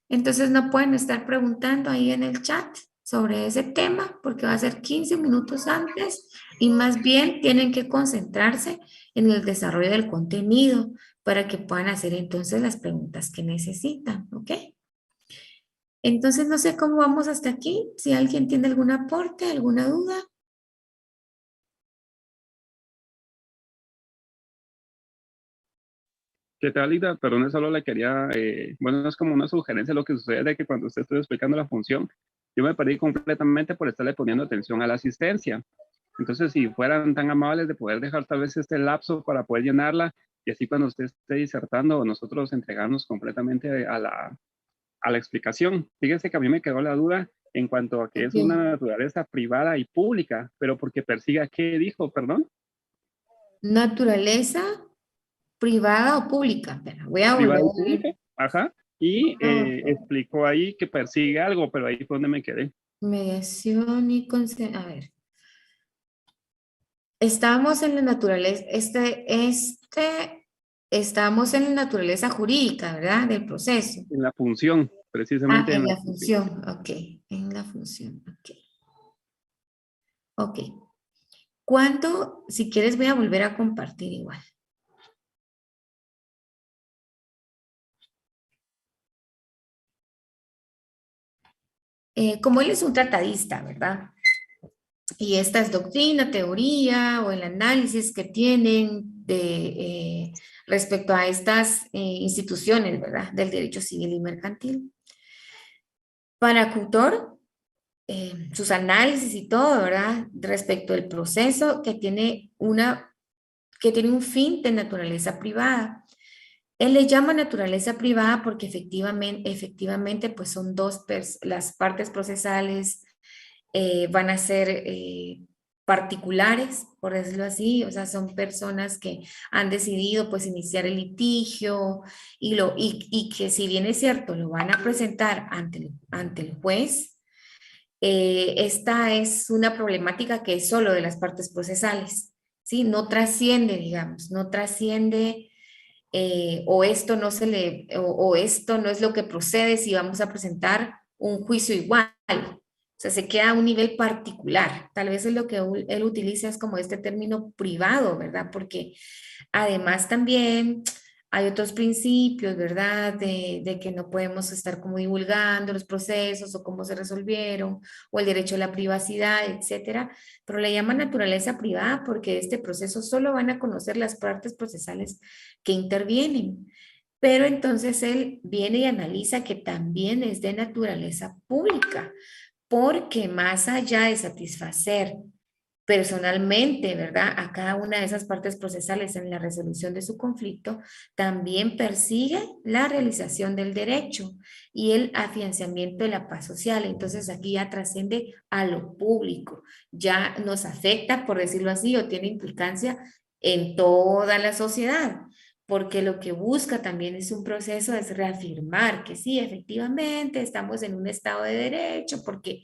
Speaker 1: Entonces no pueden estar preguntando ahí en el chat sobre ese tema porque va a ser 15 minutos antes y más bien tienen que concentrarse en el desarrollo del contenido para que puedan hacer entonces las preguntas que necesitan, ¿ok? Entonces, no sé cómo vamos hasta aquí. Si alguien tiene algún aporte, alguna duda.
Speaker 4: ¿Qué tal, Ida? Perdón, solo le quería, bueno, es como una sugerencia. Lo que sucede es de que cuando usted estuvo explicando la función, yo me perdí completamente por estarle poniendo atención a la asistencia. Entonces, si fueran tan amables de poder dejar tal vez este lapso para poder llenarla, y así cuando usted esté disertando, nosotros entregarnos completamente a la explicación. Fíjense que a mí me quedó la duda en cuanto a que es una
Speaker 1: Ok.
Speaker 4: naturaleza privada y pública, pero porque persiga, ¿qué dijo? Perdón,
Speaker 1: Naturaleza privada o pública. Espera, voy a volver
Speaker 4: privada y
Speaker 1: a leer.
Speaker 4: pública, ajá, y
Speaker 1: Ah,
Speaker 4: explicó ahí que persigue algo, pero ahí fue donde me quedé.
Speaker 1: mediación y a ver. Estamos en la naturaleza, estamos en la naturaleza jurídica, ¿verdad? Del proceso.
Speaker 4: En la función,
Speaker 1: Ah,
Speaker 4: precisamente en
Speaker 1: en
Speaker 4: la
Speaker 1: la
Speaker 4: función.
Speaker 1: función, ok. En la función, ok. Ok. ¿Cuándo, si quieres, voy a volver a compartir igual? Como él es un tratadista, ¿verdad? Y esta es doctrina, teoría o el análisis que tienen respecto a estas instituciones, ¿verdad? Del derecho civil y mercantil. Para Couture, sus análisis y todo, ¿verdad? Respecto al proceso que tiene un fin de naturaleza privada. Él le llama naturaleza privada porque efectivamente pues son las partes procesales van a ser particulares, por decirlo así, o sea, son personas que han decidido pues iniciar el litigio y que si bien es cierto, lo van a presentar ante el juez, esta es una problemática que es solo de las partes procesales, ¿sí? No trasciende, digamos, no trasciende o esto no se le, o esto no es lo que procede si vamos a presentar un juicio igual. O sea, se queda a un nivel particular. Tal vez es lo que él utiliza es como este término privado, ¿verdad? Porque además también hay otros principios, ¿verdad? De que no podemos estar como divulgando los procesos o cómo se resolvieron, o el derecho a la privacidad, etcétera. Pero le llaman naturaleza privada porque este proceso solo van a conocer las partes procesales que intervienen. Pero entonces él viene y analiza que también es de naturaleza pública, porque más allá de satisfacer personalmente, ¿verdad? A cada una de esas partes procesales en la resolución de su conflicto, también persigue la realización del derecho y el afianzamiento de la paz social. Entonces aquí ya trasciende a lo público, ya nos afecta, por decirlo así, o tiene implicancia en toda la sociedad. Porque lo que busca también es un proceso, es reafirmar que sí, efectivamente, estamos en un estado de derecho, porque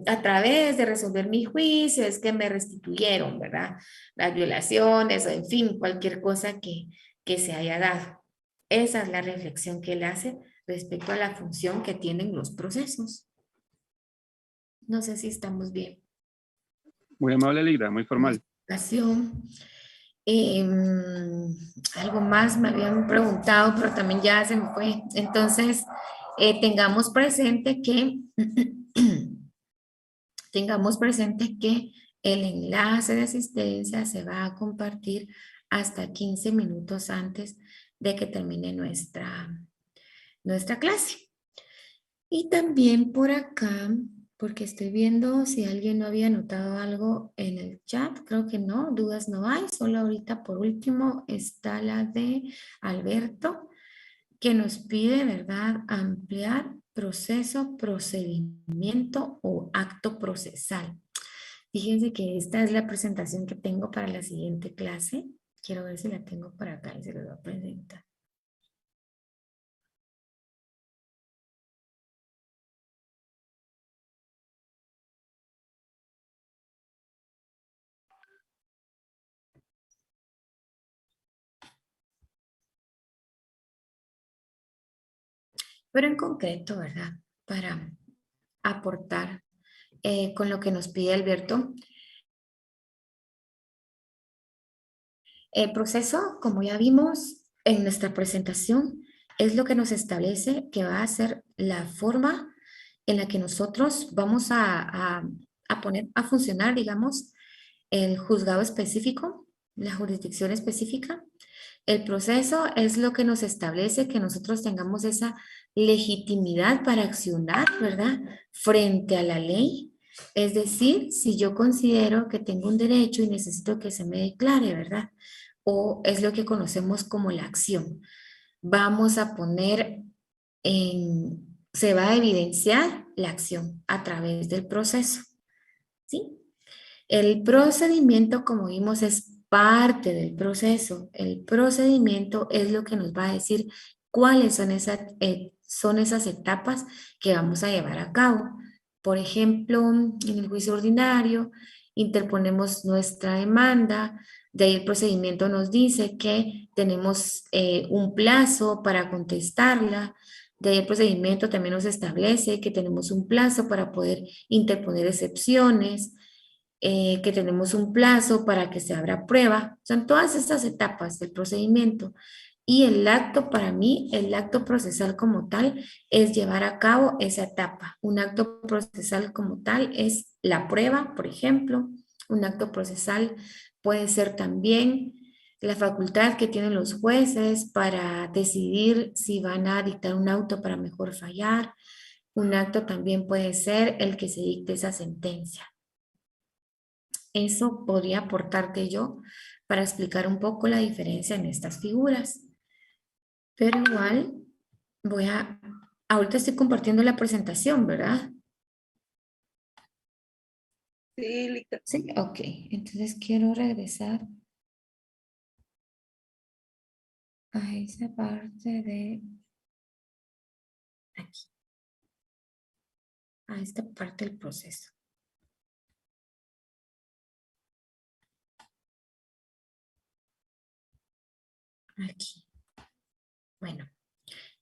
Speaker 1: a través de resolver mi juicio es que me restituyeron, ¿verdad? Las violaciones o en fin, cualquier cosa que se haya dado. Esa es la reflexión que él hace respecto a la función que tienen los procesos. No sé si estamos bien.
Speaker 4: Muy amable, Lida, muy formal.
Speaker 1: Explicación. Algo más me habían preguntado, pero también ya se me fue. Entonces, tengamos presente que tengamos presente que el enlace de asistencia se va a compartir hasta 15 minutos antes de que termine nuestra clase. Y también por acá Porque estoy viendo si alguien no había notado algo en el chat. Creo que no, dudas no hay. Solo ahorita por último está la de Alberto, que nos pide, ¿verdad?, ampliar proceso, procedimiento o acto procesal. Fíjense que esta es la presentación que tengo para la siguiente clase. Quiero ver si la tengo por acá y se los voy a presentar. Pero en concreto, ¿verdad? Para aportar con lo que nos pide Alberto. El proceso, como ya vimos en nuestra presentación, es lo que nos establece que va a ser la forma en la que nosotros vamos a poner a funcionar, digamos, el juzgado específico, la jurisdicción específica. El proceso es lo que nos establece que nosotros tengamos esa legitimidad para accionar, ¿verdad? Frente a la ley. Es decir, si yo considero que tengo un derecho y necesito que se me declare, ¿verdad? O es lo que conocemos como la acción. Vamos a poner se va a evidenciar la acción a través del proceso, ¿sí? El procedimiento, como vimos, es parte del proceso. El procedimiento es lo que nos va a decir cuáles son esas etapas que vamos a llevar a cabo. Por ejemplo, en el juicio ordinario, interponemos nuestra demanda, de ahí el procedimiento nos dice que tenemos un plazo para contestarla, de ahí el procedimiento también nos establece que tenemos un plazo para poder interponer excepciones, que tenemos un plazo para que se abra prueba. Son todas estas etapas del procedimiento. Y el acto, para mí, el acto procesal como tal es llevar a cabo esa etapa. Un acto procesal como tal es la prueba, por ejemplo. Un acto procesal puede ser también la facultad que tienen los jueces para decidir si van a dictar un auto para mejor fallar. Un acto también puede ser el que se dicte esa sentencia. Eso podría aportarte yo para explicar un poco la diferencia en estas figuras. Pero igual ahorita estoy compartiendo la presentación, ¿verdad?
Speaker 2: Sí, Lita.
Speaker 1: Sí, ok. Entonces quiero regresar a esa parte de aquí, a esta parte del proceso. Aquí. Bueno,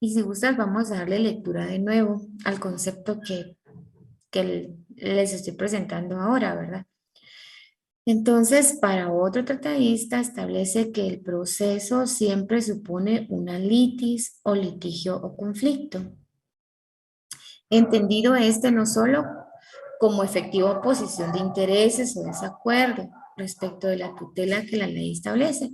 Speaker 1: y si gustas vamos a darle lectura de nuevo al concepto que les estoy presentando ahora, ¿verdad? Entonces, para otro tratadista establece que el proceso siempre supone una litis o litigio o conflicto. Entendido este no solo como efectiva oposición de intereses o desacuerdo respecto de la tutela que la ley establece,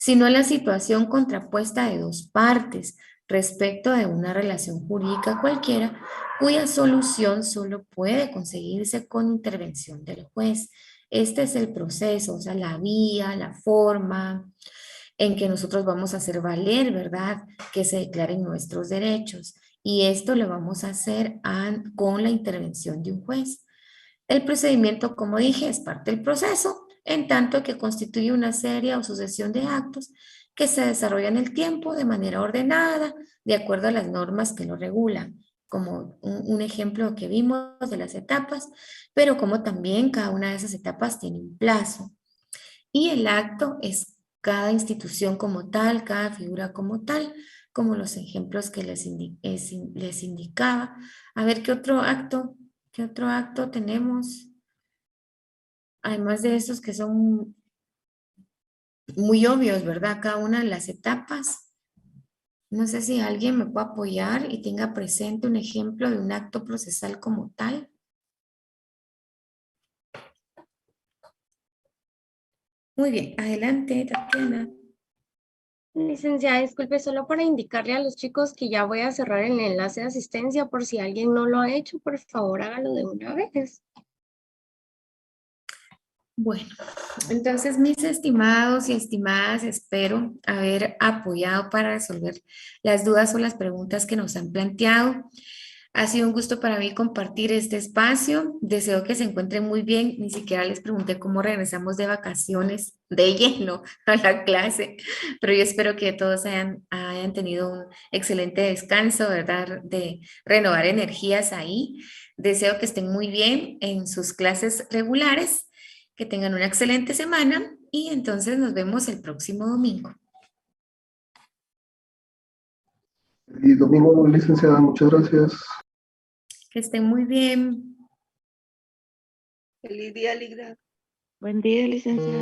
Speaker 1: sino la situación contrapuesta de dos partes respecto de una relación jurídica cualquiera cuya solución solo puede conseguirse con intervención del juez. Este es el proceso, o sea, la vía, la forma en que nosotros vamos a hacer valer, ¿verdad?, que se declaren nuestros derechos. Y esto lo vamos a hacer con la intervención de un juez. El procedimiento, como dije, es parte del proceso, en tanto que constituye una serie o sucesión de actos que se desarrollan en el tiempo de manera ordenada, de acuerdo a las normas que lo regulan, como un ejemplo que vimos de las etapas, pero como también cada una de esas etapas tiene un plazo. Y el acto es cada institución como tal, cada figura como tal, como los ejemplos que les indicaba. A ver, ¿qué otro acto tenemos? Además de esos que son muy obvios, ¿verdad? Cada una de las etapas. No sé si alguien me puede apoyar y tenga presente un ejemplo de un acto procesal como tal. Muy bien, adelante, Tatiana.
Speaker 7: Licenciada, disculpe, solo para indicarle a los chicos que ya voy a cerrar el enlace de asistencia por si alguien no lo ha hecho, por favor hágalo de una vez.
Speaker 1: Bueno, entonces mis estimados y estimadas, espero haber apoyado para resolver las dudas o las preguntas que nos han planteado. Ha sido un gusto para mí compartir este espacio. Deseo que se encuentren muy bien. Ni siquiera les pregunté cómo regresamos de vacaciones de lleno a la clase, pero yo espero que todos hayan tenido un excelente descanso, ¿verdad? De renovar energías ahí. Deseo que estén muy bien en sus clases regulares, que tengan una excelente semana y entonces nos vemos el próximo domingo.
Speaker 8: Y domingo, licenciada, muchas gracias.
Speaker 1: Que estén muy bien.
Speaker 2: Feliz día, Ligda.
Speaker 3: Buen día, licenciada.